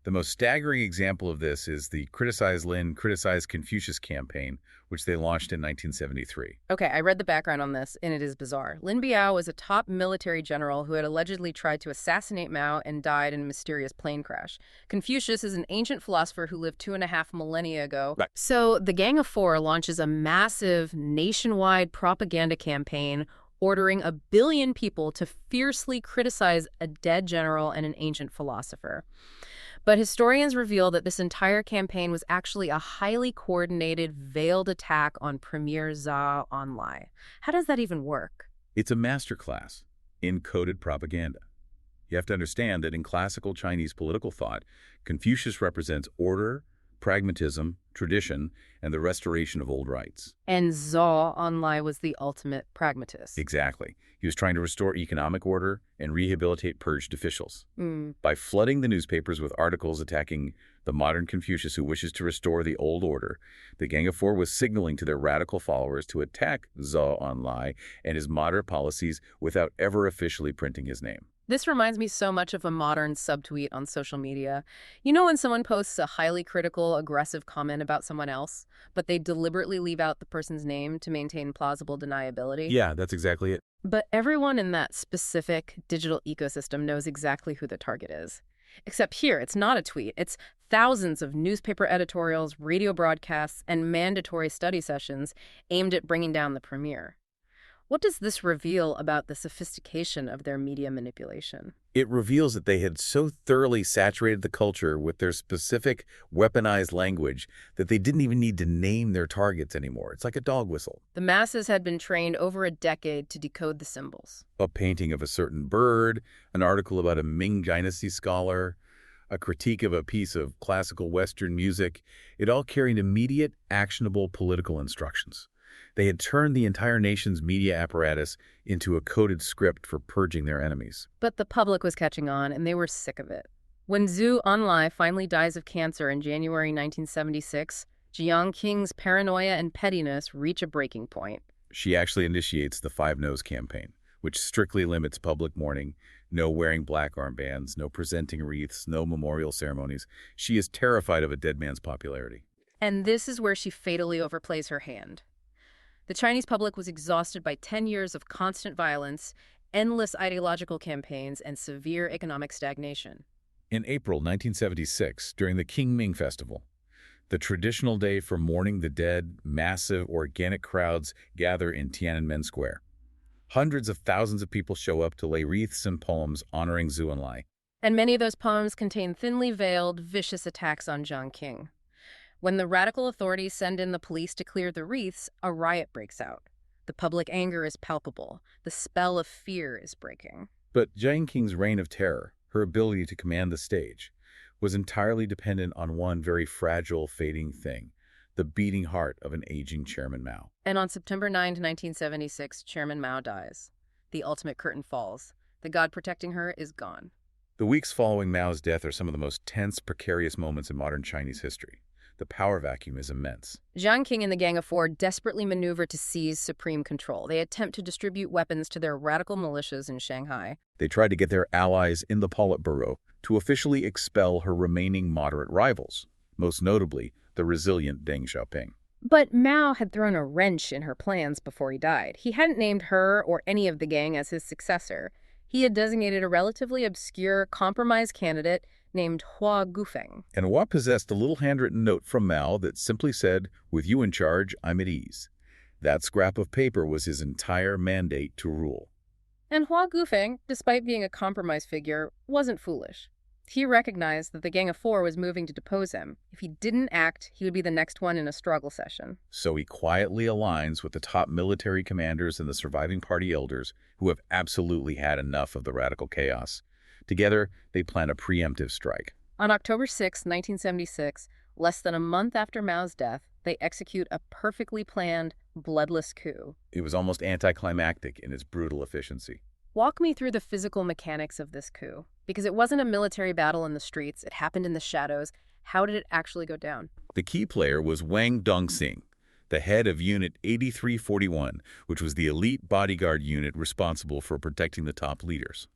The most staggering example of this is the Criticize Lin, Criticize Confucius campaign, which they launched in 1973. Okay, I read the background on this, and it is bizarre. Lin Biao was a top military general who had allegedly tried to assassinate Mao and died in a mysterious plane crash. Confucius is an ancient philosopher who lived 2.5 millennia ago. Right. So the Gang of Four launches a massive nationwide propaganda campaign ordering 1 billion people to fiercely criticize a dead general and an ancient philosopher. But historians reveal that this entire campaign was actually a highly coordinated, veiled attack on Premier Zhao Enlai. How does that even work? It's a masterclass in coded propaganda. You have to understand that in classical Chinese political thought, Confucius represents order, pragmatism, tradition, and the restoration of old rights. And Zhao Enlai was the ultimate pragmatist. Exactly. He was trying to restore economic order and rehabilitate purged officials. Mm. By flooding the newspapers with articles attacking the modern Confucius who wishes to restore the old order, the Gang of Four was signaling to their radical followers to attack Zhao Enlai and his moderate policies without ever officially printing his name. This reminds me so much of a modern subtweet on social media. You know when someone posts a highly critical, aggressive comment about someone else, but they deliberately leave out the person's name to maintain plausible deniability? Yeah, that's exactly it. But everyone in that specific digital ecosystem knows exactly who the target is. Except here, it's not a tweet. It's thousands of newspaper editorials, radio broadcasts, and mandatory study sessions aimed at bringing down the premier. What does this reveal about the sophistication of their media manipulation? It reveals that they had so thoroughly saturated the culture with their specific weaponized language that they didn't even need to name their targets anymore. It's like a dog whistle. The masses had been trained over a decade to decode the symbols. A painting of a certain bird, an article about a Ming Dynasty scholar, a critique of a piece of classical Western music, it all carried immediate, actionable political instructions. They had turned the entire nation's media apparatus into a coded script for purging their enemies. But the public was catching on, and they were sick of it. When Zhou Enlai finally dies of cancer in January 1976, Jiang Qing's paranoia and pettiness reach a breaking point. She actually initiates the Five No's campaign, which strictly limits public mourning, no wearing black armbands, no presenting wreaths, no memorial ceremonies. She is terrified of a dead man's popularity. And this is where she fatally overplays her hand. The Chinese public was exhausted by 10 years of constant violence, endless ideological campaigns, and severe economic stagnation. In April 1976, during the Qingming Festival, the traditional day for mourning the dead, massive organic crowds gather in Tiananmen Square. Hundreds of thousands of people show up to lay wreaths and poems honoring Zhou Enlai. And many of those poems contain thinly veiled, vicious attacks on Jiang Qing. When the radical authorities send in the police to clear the wreaths, a riot breaks out. The public anger is palpable. The spell of fear is breaking. But Jiang Qing's reign of terror, her ability to command the stage, was entirely dependent on one very fragile, fading thing, the beating heart of an aging Chairman Mao. And on September 9, 1976, Chairman Mao dies. The ultimate curtain falls. The God protecting her is gone. The weeks following Mao's death are some of the most tense, precarious moments in modern Chinese history. The power vacuum is immense. Jiang Qing and the Gang of Four desperately maneuver to seize supreme control. They attempt to distribute weapons to their radical militias in Shanghai. They tried to get their allies in the Politburo to officially expel her remaining moderate rivals, most notably the resilient Deng Xiaoping. But Mao had thrown a wrench in her plans before he died. He hadn't named her or any of the gang as his successor. He had designated a relatively obscure compromise candidate named Hua Gufeng. And Hua possessed a little handwritten note from Mao that simply said, "With you in charge, I'm at ease." That scrap of paper was his entire mandate to rule. And Hua Gufeng, despite being a compromise figure, wasn't foolish. He recognized that the Gang of Four was moving to depose him. If he didn't act, he would be the next one in a struggle session. So he quietly aligns with the top military commanders and the surviving party elders who have absolutely had enough of the radical chaos. Together, they plan a preemptive strike. On October 6, 1976, less than a month after Mao's death, they execute a perfectly planned, bloodless coup. It was almost anticlimactic in its brutal efficiency. Walk me through the physical mechanics of this coup. Because it wasn't a military battle in the streets, it happened in the shadows. How did it actually go down? The key player was Wang Dongxing, the head of Unit 8341, which was the elite bodyguard unit responsible for protecting the top leaders.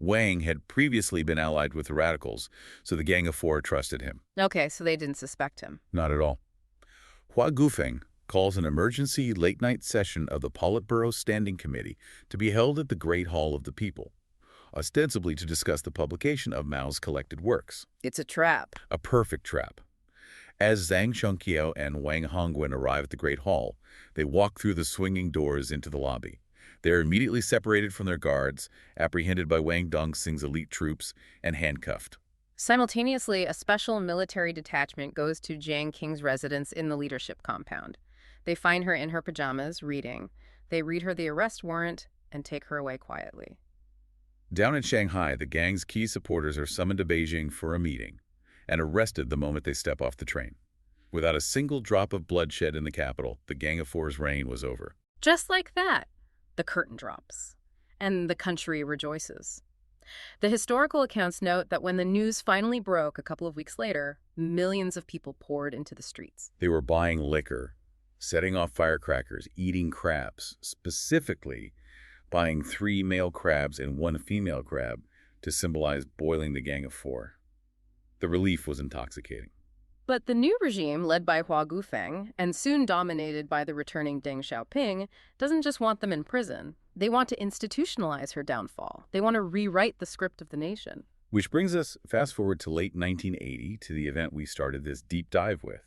Wang had previously been allied with the radicals, so the Gang of Four trusted him. Okay, so they didn't suspect him. Not at all. Hua Gufeng calls an emergency late-night session of the Politburo Standing Committee to be held at the Great Hall of the People, ostensibly to discuss the publication of Mao's collected works. It's a trap. A perfect trap. As Zhang Chongqiao and Wang Hongwen arrive at the Great Hall, they walk through the swinging doors into the lobby. They are immediately separated from their guards, apprehended by Wang Dongxing's elite troops, and handcuffed. Simultaneously, a special military detachment goes to Jiang Qing's residence in the leadership compound. They find her in her pajamas, reading. They read her the arrest warrant and take her away quietly. Down in Shanghai, the gang's key supporters are summoned to Beijing for a meeting and arrested the moment they step off the train. Without a single drop of bloodshed in the capital, the Gang of Four's reign was over. Just like that, the curtain drops, and the country rejoices. The historical accounts note that when the news finally broke a couple of weeks later, millions of people poured into the streets. They were buying liquor, setting off firecrackers, eating crabs, specifically buying 3 male crabs and 1 female crab to symbolize boiling the Gang of Four. The relief was intoxicating. But the new regime, led by Hua Gufeng, and soon dominated by the returning Deng Xiaoping, doesn't just want them in prison. They want to institutionalize her downfall. They want to rewrite the script of the nation. Which brings us fast forward to late 1980 to the event we started this deep dive with,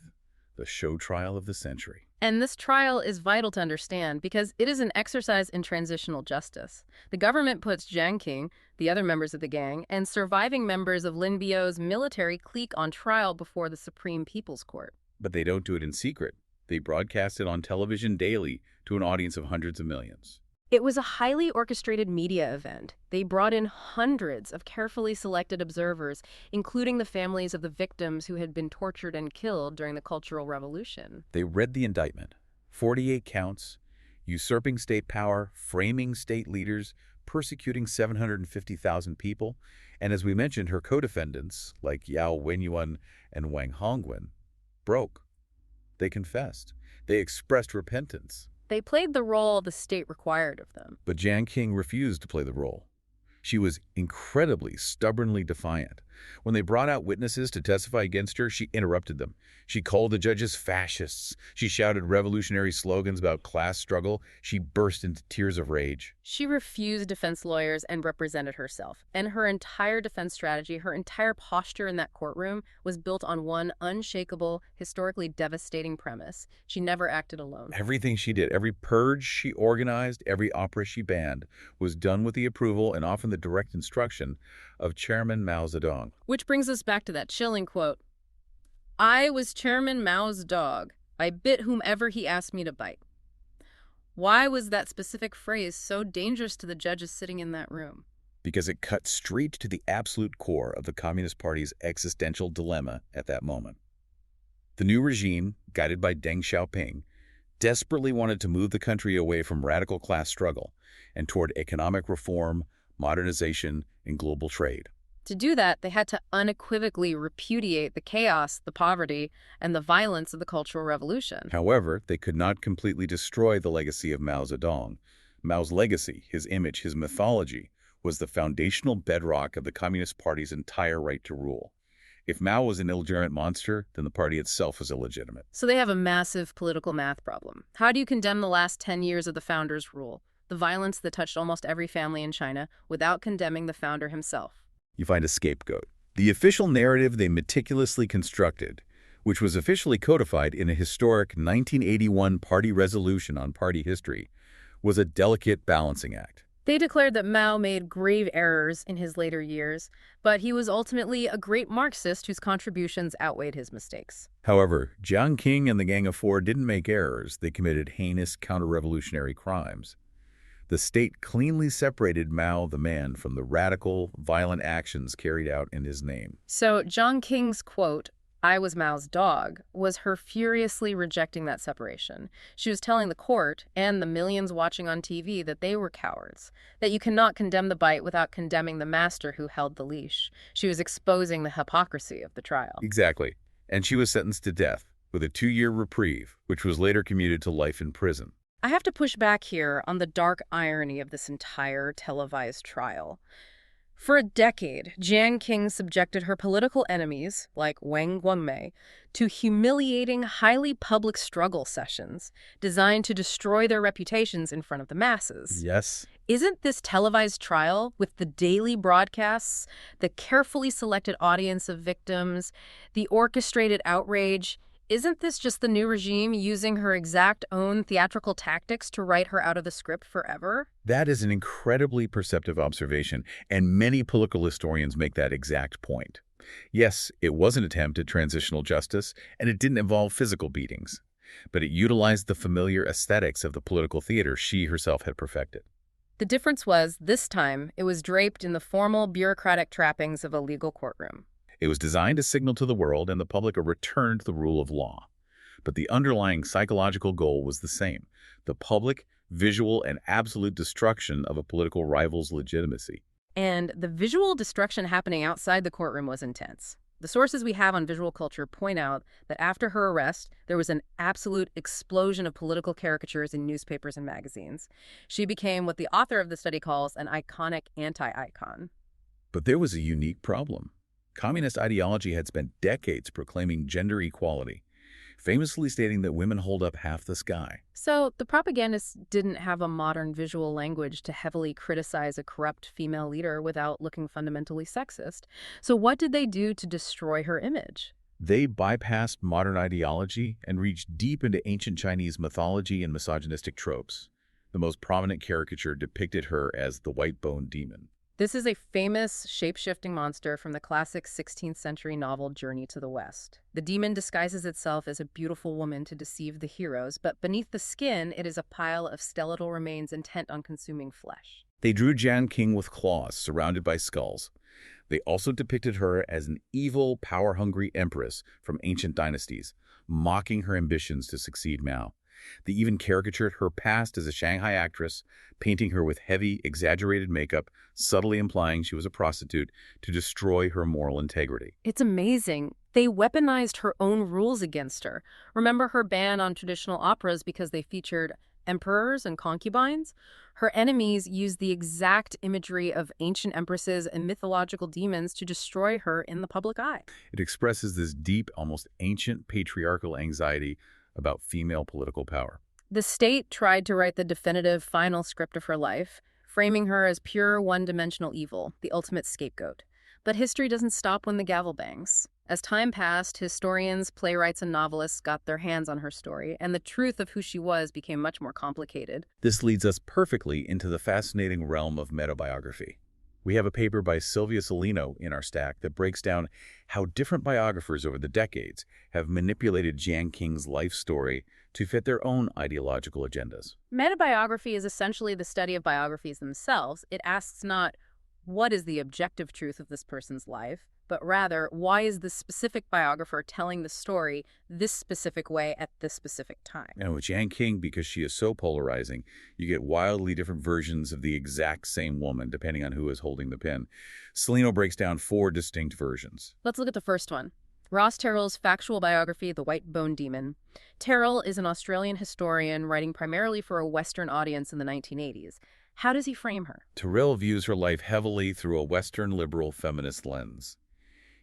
the show trial of the century. And this trial is vital to understand because it is an exercise in transitional justice. The government puts Jiang Qing, the other members of the gang, and surviving members of Lin Biao's military clique on trial before the Supreme People's Court. But they don't do it in secret. They broadcast it on television daily to an audience of hundreds of millions. It was a highly orchestrated media event. They brought in hundreds of carefully selected observers, including the families of the victims who had been tortured and killed during the Cultural Revolution. They read the indictment. 48 counts, usurping state power, framing state leaders, persecuting 750,000 people, and as we mentioned, her co-defendants, like Yao Wenyuan and Wang Hongwen, broke. They confessed. They expressed repentance. They played the role the state required of them. But Jiang Qing refused to play the role. She was incredibly, stubbornly defiant. When they brought out witnesses to testify against her, she interrupted them. She called the judges fascists. She shouted revolutionary slogans about class struggle. She burst into tears of rage. She refused defense lawyers and represented herself. And her entire defense strategy, her entire posture in that courtroom was built on one unshakable, historically devastating premise. She never acted alone. Everything she did, every purge she organized, every opera she banned, was done with the approval and often the direct instruction of Chairman Mao Zedong. Which brings us back to that chilling quote. I was Chairman Mao's dog. I bit whomever he asked me to bite. Why was that specific phrase so dangerous to the judges sitting in that room? Because it cut straight to the absolute core of the Communist Party's existential dilemma at that moment. The new regime, guided by Deng Xiaoping, desperately wanted to move the country away from radical class struggle and toward economic reform, modernization, and global trade. To do that, they had to unequivocally repudiate the chaos, the poverty, and the violence of the Cultural Revolution. However, they could not completely destroy the legacy of Mao Zedong. Mao's legacy, his image, his mythology, was the foundational bedrock of the Communist Party's entire right to rule. If Mao was an illegitimate monster, then the party itself was illegitimate. So they have a massive political math problem. How do you condemn the last 10 years of the founder's rule, the violence that touched almost every family in China, without condemning the founder himself? You find a scapegoat. The official narrative they meticulously constructed, which was officially codified in a historic 1981 party resolution on party history, was a delicate balancing act. They declared that Mao made grave errors in his later years, but he was ultimately a great Marxist whose contributions outweighed his mistakes. However, Jiang Qing and the Gang of Four didn't make errors. They committed heinous counter-revolutionary crimes. The state cleanly separated Mao the man from the radical, violent actions carried out in his name. So Jiang Qing's quote, I was Mao's dog, was her furiously rejecting that separation. She was telling the court and the millions watching on TV that they were cowards, that you cannot condemn the bite without condemning the master who held the leash. She was exposing the hypocrisy of the trial. Exactly. And she was sentenced to death with a 2-year reprieve, which was later commuted to life in prison. I have to push back here on the dark irony of this entire televised trial. For a decade, Jiang Qing subjected her political enemies, like Wang Guangmei, to humiliating, highly public struggle sessions designed to destroy their reputations in front of the masses. Yes. Isn't this televised trial, with the daily broadcasts, the carefully selected audience of victims, the orchestrated outrage, isn't this just the new regime using her exact own theatrical tactics to write her out of the script forever? That is an incredibly perceptive observation, and many political historians make that exact point. Yes, it was an attempt at transitional justice, and it didn't involve physical beatings, but it utilized the familiar aesthetics of the political theater she herself had perfected. The difference was, this time, it was draped in the formal bureaucratic trappings of a legal courtroom. It was designed to signal to the world and the public a return to the rule of law. But the underlying psychological goal was the same: the public, visual, and absolute destruction of a political rival's legitimacy. And the visual destruction happening outside the courtroom was intense. The sources we have on visual culture point out that after her arrest, there was an absolute explosion of political caricatures in newspapers and magazines. She became what the author of the study calls an iconic anti-icon. But there was a unique problem. Communist ideology had spent decades proclaiming gender equality, famously stating that women hold up half the sky. So the propagandists didn't have a modern visual language to heavily criticize a corrupt female leader without looking fundamentally sexist. So what did they do to destroy her image? They bypassed modern ideology and reached deep into ancient Chinese mythology and misogynistic tropes. The most prominent caricature depicted her as the white-boned demon. This is a famous, shape-shifting monster from the classic 16th century novel Journey to the West. The demon disguises itself as a beautiful woman to deceive the heroes, but beneath the skin, it is a pile of skeletal remains intent on consuming flesh. They drew Jiang Qing with claws surrounded by skulls. They also depicted her as an evil, power-hungry empress from ancient dynasties, mocking her ambitions to succeed Mao. They even caricatured her past as a Shanghai actress, painting her with heavy, exaggerated makeup, subtly implying she was a prostitute, to destroy her moral integrity. It's amazing. They weaponized her own rules against her. Remember her ban on traditional operas because they featured emperors and concubines? Her enemies used the exact imagery of ancient empresses and mythological demons to destroy her in the public eye. It expresses this deep, almost ancient patriarchal anxiety about female political power. The state tried to write the definitive final script of her life, framing her as pure one-dimensional evil, the ultimate scapegoat. But history doesn't stop when the gavel bangs. As time passed, historians, playwrights, and novelists got their hands on her story, and the truth of who she was became much more complicated. This leads us perfectly into the fascinating realm of metabiography. We have a paper by Silvia Salino in our stack that breaks down how different biographers over the decades have manipulated Jiang Qing's life story to fit their own ideological agendas. Metabiography is essentially the study of biographies themselves. It asks not, what is the objective truth of this person's life, but rather, why is this specific biographer telling the story this specific way at this specific time? And with Jiang Qing, because she is so polarizing, you get wildly different versions of the exact same woman, depending on who is holding the pen. Salino breaks down 4 distinct versions. Let's look at the first one. Ross Terrill's factual biography, The White-Boned Demon. Terrill is an Australian historian writing primarily for a Western audience in the 1980s. How does he frame her? Terrill views her life heavily through a Western liberal feminist lens.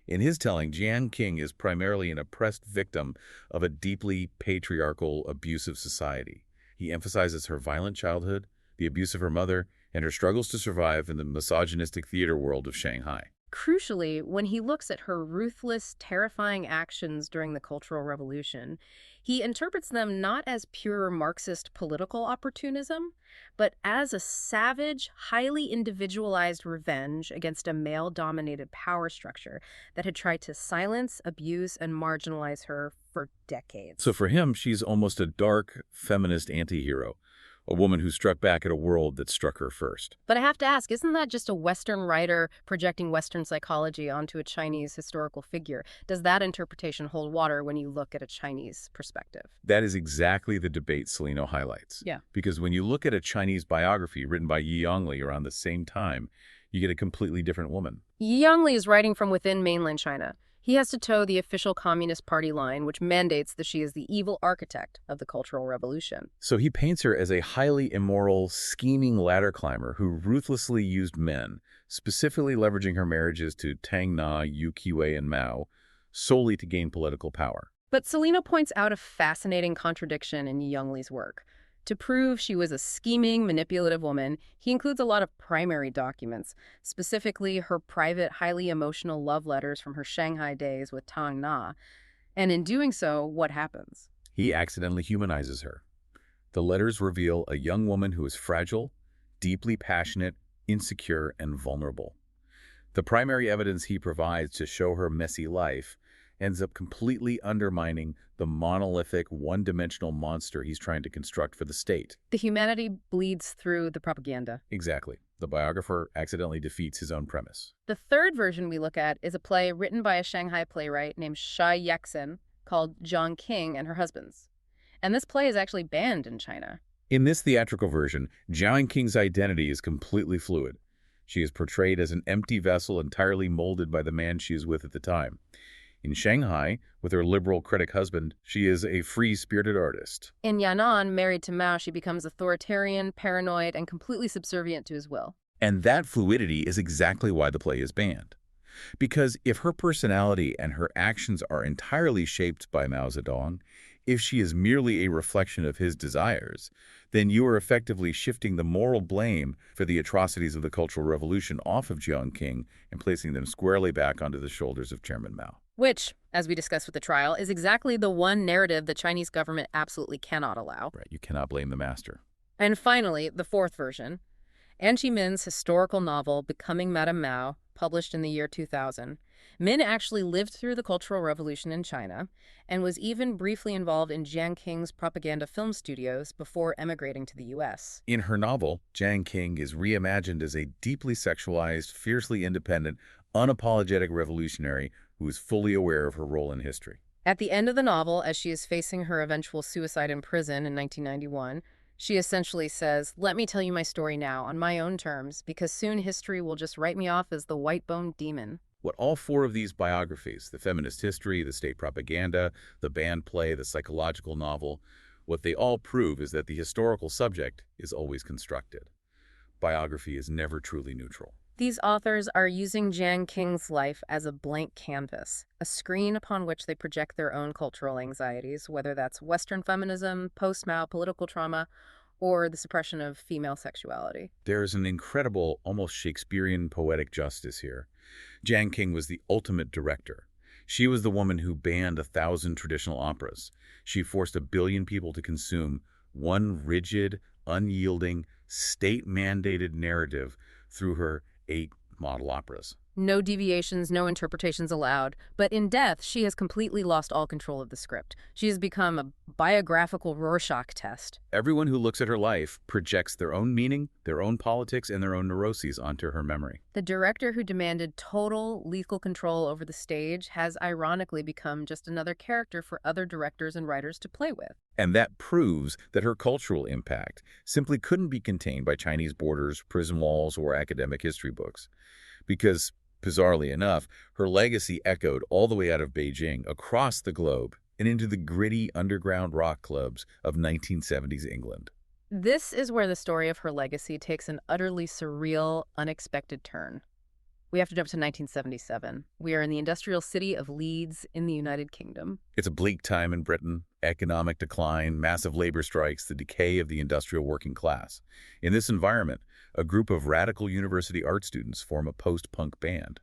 In his telling, Jiang Qing is primarily an oppressed victim of a deeply patriarchal, abusive society. He emphasizes her violent childhood, the abuse of her mother, and her struggles to survive in the misogynistic theater world of Shanghai. Crucially, when he looks at her ruthless, terrifying actions during the Cultural Revolution, he interprets them not as pure Marxist political opportunism, but as a savage, highly individualized revenge against a male-dominated power structure that had tried to silence, abuse, and marginalize her for decades. So for him, she's almost a dark, feminist anti-hero, a woman who struck back at a world that struck her first. But I have to ask, isn't that just a Western writer projecting Western psychology onto a Chinese historical figure? Does that interpretation hold water when you look at a Chinese perspective? That is exactly the debate Salino highlights. Yeah. Because when you look at a Chinese biography written by Yonglie around the same time, you get a completely different woman. Yonglie is writing from within mainland China. He has to toe the official Communist Party line, which mandates that she is the evil architect of the Cultural Revolution. So he paints her as a highly immoral, scheming ladder climber who ruthlessly used men, specifically leveraging her marriages to Tang Na, Yu Qiwei, and Mao, solely to gain political power. But Salino points out a fascinating contradiction in Yonglie's work. To prove she was a scheming, manipulative woman, he includes a lot of primary documents, specifically her private, highly emotional love letters from her Shanghai days with Tang Na. And in doing so, what happens? He accidentally humanizes her. The letters reveal a young woman who is fragile, deeply passionate, insecure, and vulnerable. The primary evidence he provides to show her messy life ends up completely undermining the monolithic, one-dimensional monster he's trying to construct for the state. The humanity bleeds through the propaganda. Exactly. The biographer accidentally defeats his own premise. The third version we look at is a play written by a Shanghai playwright named Yexin called Jiang Qing and Her Husbands. And this play is actually banned in China. In this theatrical version, Jiang Qing's identity is completely fluid. She is portrayed as an empty vessel entirely molded by the man she is with at the time. In Shanghai, with her liberal critic husband, she is a free-spirited artist. In Yan'an, married to Mao, she becomes authoritarian, paranoid, and completely subservient to his will. And that fluidity is exactly why the play is banned. Because if her personality and her actions are entirely shaped by Mao Zedong, if she is merely a reflection of his desires, then you are effectively shifting the moral blame for the atrocities of the Cultural Revolution off of Jiang Qing and placing them squarely back onto the shoulders of Chairman Mao. Which, as we discussed with the trial, is exactly the one narrative the Chinese government absolutely cannot allow. Right, you cannot blame the master. And finally, the fourth version, Anchee Min's historical novel, Becoming Madame Mao, published in the year 2000. Min actually lived through the Cultural Revolution in China and was even briefly involved in Jiang Qing's propaganda film studios before emigrating to the U.S. In her novel, Jiang Qing is reimagined as a deeply sexualized, fiercely independent, unapologetic revolutionary who is fully aware of her role in history. At the end of the novel, as she is facing her eventual suicide in prison in 1991, she essentially says, "Let me tell you my story now, on my own terms, because soon history will just write me off as the white-boned demon." What all four of these biographies, the feminist history, the state propaganda, the banned play, the psychological novel, what they all prove is that the historical subject is always constructed. Biography is never truly neutral. These authors are using Jiang Qing's life as a blank canvas, a screen upon which they project their own cultural anxieties, whether that's Western feminism, post-Mao political trauma, or the suppression of female sexuality. There is an incredible, almost Shakespearean poetic justice here. Jiang Qing was the ultimate director. She was the woman who banned 1,000 traditional operas. She forced 1 billion people to consume one rigid, unyielding, state-mandated narrative through her 8 model operas. No deviations, no interpretations allowed. But in death, she has completely lost all control of the script. She has become a biographical Rorschach test. Everyone who looks at her life projects their own meaning, their own politics, and their own neuroses onto her memory. The director who demanded total lethal control over the stage has ironically become just another character for other directors and writers to play with. And that proves that her cultural impact simply couldn't be contained by Chinese borders, prison walls, or academic history books. Because, bizarrely enough, her legacy echoed all the way out of Beijing, across the globe, and into the gritty underground rock clubs of 1970s England. This is where the story of her legacy takes an utterly surreal, unexpected turn. We have to jump to 1977. We are in the industrial city of Leeds in the United Kingdom. It's a bleak time in Britain. Economic decline, massive labor strikes, the decay of the industrial working class. In this environment, a group of radical university art students form a post-punk band.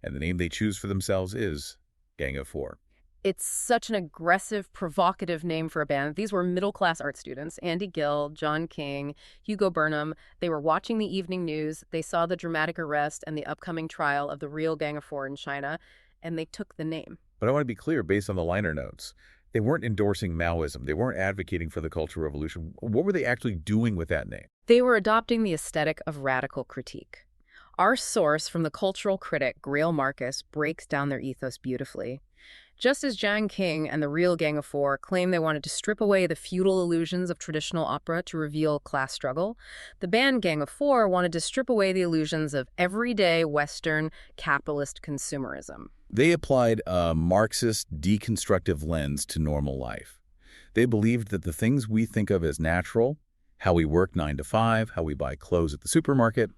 And the name they choose for themselves is Gang of Four. It's such an aggressive, provocative name for a band. These were middle-class art students, Andy Gill, John King, Hugo Burnham. They were watching the evening news. They saw the dramatic arrest and the upcoming trial of the real Gang of Four in China, and they took the name. But I want to be clear, based on the liner notes, they weren't endorsing Maoism. They weren't advocating for the Cultural Revolution. What were they actually doing with that name? They were adopting the aesthetic of radical critique. Our source from the cultural critic, Grail Marcus, breaks down their ethos beautifully. Just as Jiang Qing and the real Gang of Four claim they wanted to strip away the feudal illusions of traditional opera to reveal class struggle, the band Gang of Four wanted to strip away the illusions of everyday Western capitalist consumerism. They applied a Marxist deconstructive lens to normal life. They believed that the things we think of as natural, how we work 9 to 5, how we buy clothes at the supermarket,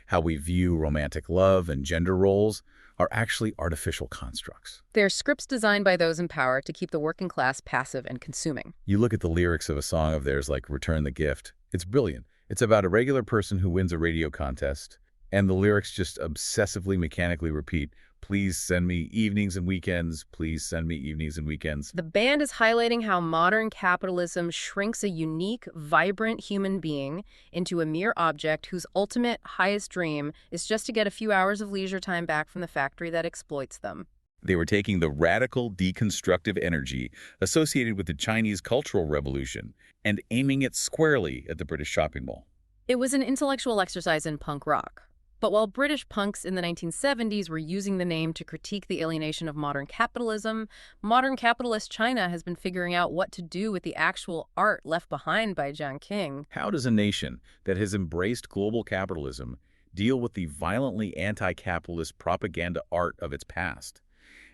how we view romantic love and gender roles, are actually artificial constructs. They're scripts designed by those in power to keep the working class passive and consuming. You look at the lyrics of a song of theirs like Return the Gift. It's brilliant. It's about a regular person who wins a radio contest, and the lyrics just obsessively mechanically repeat, please send me evenings and weekends, please send me evenings and weekends. The band is highlighting how modern capitalism shrinks a unique, vibrant human being into a mere object whose ultimate, highest dream is just to get a few hours of leisure time back from the factory that exploits them. They were taking the radical deconstructive energy associated with the Chinese Cultural Revolution and aiming it squarely at the British shopping mall. It was an intellectual exercise in punk rock. But while British punks in the 1970s were using the name to critique the alienation of modern capitalism, modern capitalist China has been figuring out what to do with the actual art left behind by Jiang Qing. How does a nation that has embraced global capitalism deal with the violently anti-capitalist propaganda art of its past?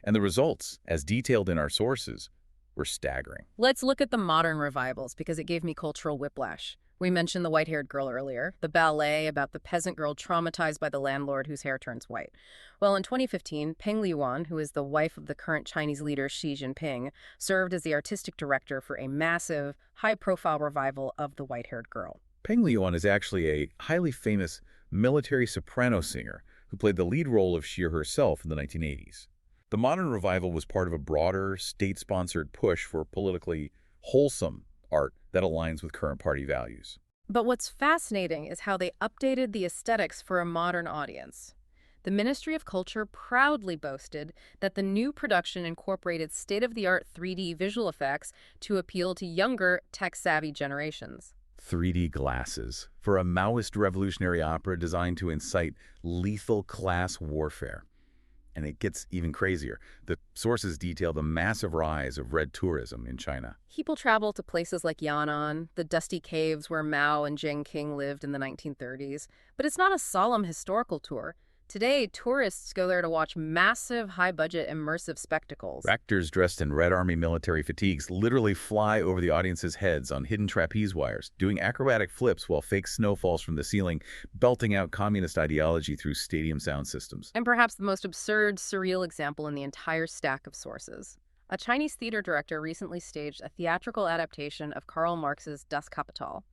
And the results, as detailed in our sources, were staggering. Let's look at the modern revivals because it gave me cultural whiplash. We mentioned the white-haired girl earlier, the ballet about the peasant girl traumatized by the landlord whose hair turns white. Well, in 2015, Peng Liyuan, who is the wife of the current Chinese leader Xi Jinping, served as the artistic director for a massive, high-profile revival of the white-haired girl. Peng Liyuan is actually a highly famous military soprano singer who played the lead role of Xi herself in the 1980s. The modern revival was part of a broader, state-sponsored push for politically wholesome art that aligns with current party values. But what's fascinating is how they updated the aesthetics for a modern audience. The Ministry of Culture proudly boasted that the new production incorporated state-of-the-art 3D visual effects to appeal to younger, tech-savvy generations. 3D glasses for a Maoist revolutionary opera designed to incite lethal class warfare. And it gets even crazier. The sources detail the massive rise of red tourism in China. People travel to places like Yan'an, the dusty caves where Mao and Jiang Qing lived in the 1930s. But it's not a solemn historical tour. Today, tourists go there to watch massive, high-budget, immersive spectacles. Actors dressed in Red Army military fatigues literally fly over the audience's heads on hidden trapeze wires, doing acrobatic flips while fake snow falls from the ceiling, belting out communist ideology through stadium sound systems. And perhaps the most absurd, surreal example in the entire stack of sources. A Chinese theater director recently staged a theatrical adaptation of Karl Marx's Das Kapital.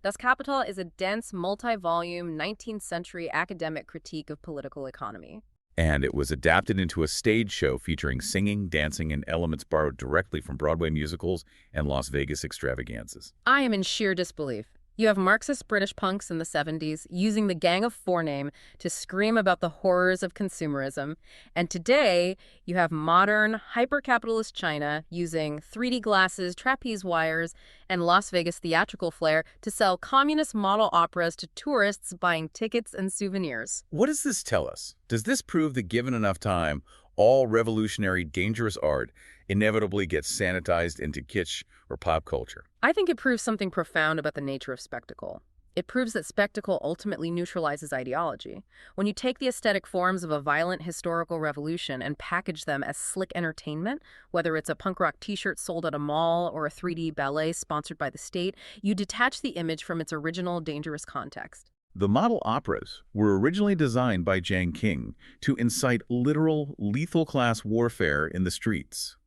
Das Kapital is a dense, multi-volume, 19th century academic critique of political economy. And it was adapted into a stage show featuring singing, dancing, and elements borrowed directly from Broadway musicals and Las Vegas extravaganzas. I am in sheer disbelief. You have Marxist British punks in the 70s using the Gang of Four name to scream about the horrors of consumerism. And today, you have modern, hyper-capitalist China using 3D glasses, trapeze wires, and Las Vegas theatrical flair to sell communist model operas to tourists buying tickets and souvenirs. What does this tell us? Does this prove that given enough time, all revolutionary, dangerous art inevitably gets sanitized into kitsch or pop culture? I think it proves something profound about the nature of spectacle. It proves that spectacle ultimately neutralizes ideology. When you take the aesthetic forms of a violent historical revolution and package them as slick entertainment, whether it's a punk rock t-shirt sold at a mall or a 3D ballet sponsored by the state, you detach the image from its original dangerous context. The model operas were originally designed by Jiang Qing to incite literal, lethal class warfare in the streets.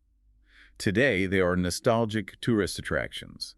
Today, they are nostalgic tourist attractions.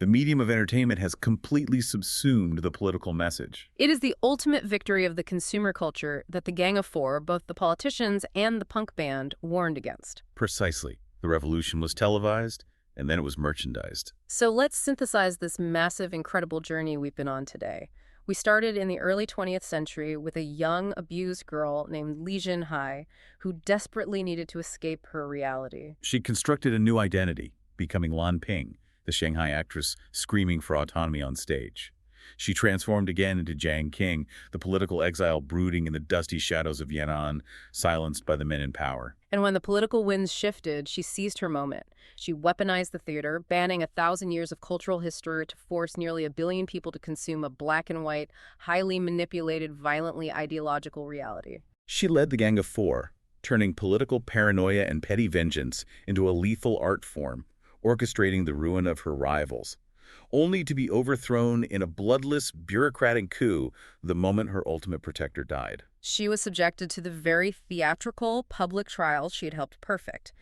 The medium of entertainment has completely subsumed the political message. It is the ultimate victory of the consumer culture that the Gang of Four, both the politicians and the punk band, warned against. Precisely. The revolution was televised, and then it was merchandised. So let's synthesize this massive, incredible journey we've been on today. We started in the early 20th century with a young, abused girl named Li Jinhai who desperately needed to escape her reality. She constructed a new identity, becoming Lan Ping, the Shanghai actress screaming for autonomy on stage. She transformed again into Jiang Qing, the political exile brooding in the dusty shadows of Yan'an, silenced by the men in power. And when the political winds shifted, she seized her moment. She weaponized the theater, banning 1,000 years of cultural history to force nearly 1 billion people to consume a black and white, highly manipulated, violently ideological reality. She led the Gang of Four, turning political paranoia and petty vengeance into a lethal art form, orchestrating the ruin of her rivals, only to be overthrown in a bloodless, bureaucratic coup the moment her ultimate protector died. She was subjected to the very theatrical public trials she had helped perfect.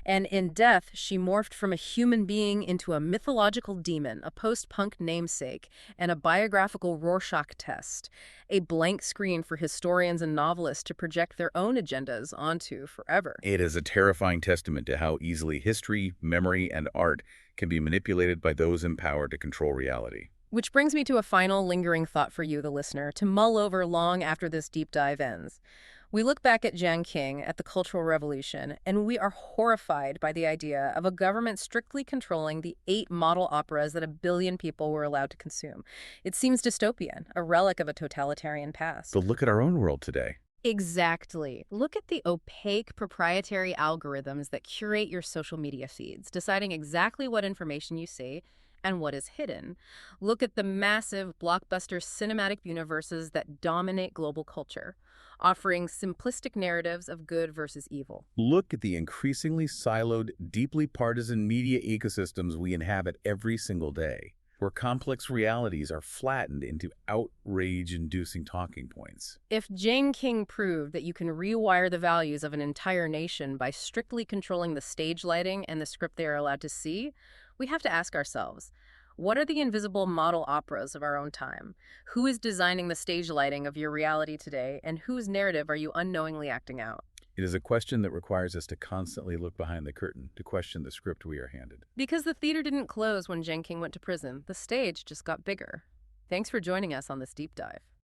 And in death, she morphed from a human being into a mythological demon, a post-punk namesake, and a biographical Rorschach test, a blank screen for historians and novelists to project their own agendas onto forever. It is a terrifying testament to how easily history, memory, and art can be manipulated by those in power to control reality. Which brings me to a final lingering thought for you, the listener, to mull over long after this deep dive ends. We look back at Jiang Qing, at the Cultural Revolution, and we are horrified by the idea of a government strictly controlling the 8 model operas that 1 billion people were allowed to consume. It seems dystopian, a relic of a totalitarian past. But look at our own world today. Exactly. Look at the opaque proprietary algorithms that curate your social media feeds, deciding exactly what information you see and what is hidden. Look at the massive blockbuster cinematic universes that dominate global culture, offering simplistic narratives of good versus evil. Look at the increasingly siloed, deeply partisan media ecosystems we inhabit every single day, where complex realities are flattened into outrage-inducing talking points. If Jiang Qing proved that you can rewire the values of an entire nation by strictly controlling the stage lighting and the script they are allowed to see, we have to ask ourselves, what are the invisible model operas of our own time? Who is designing the stage lighting of your reality today, and whose narrative are you unknowingly acting out? It is a question that requires us to constantly look behind the curtain, to question the script we are handed. Because the theater didn't close when Jiang Qing went to prison, the stage just got bigger. Thanks for joining us on this deep dive.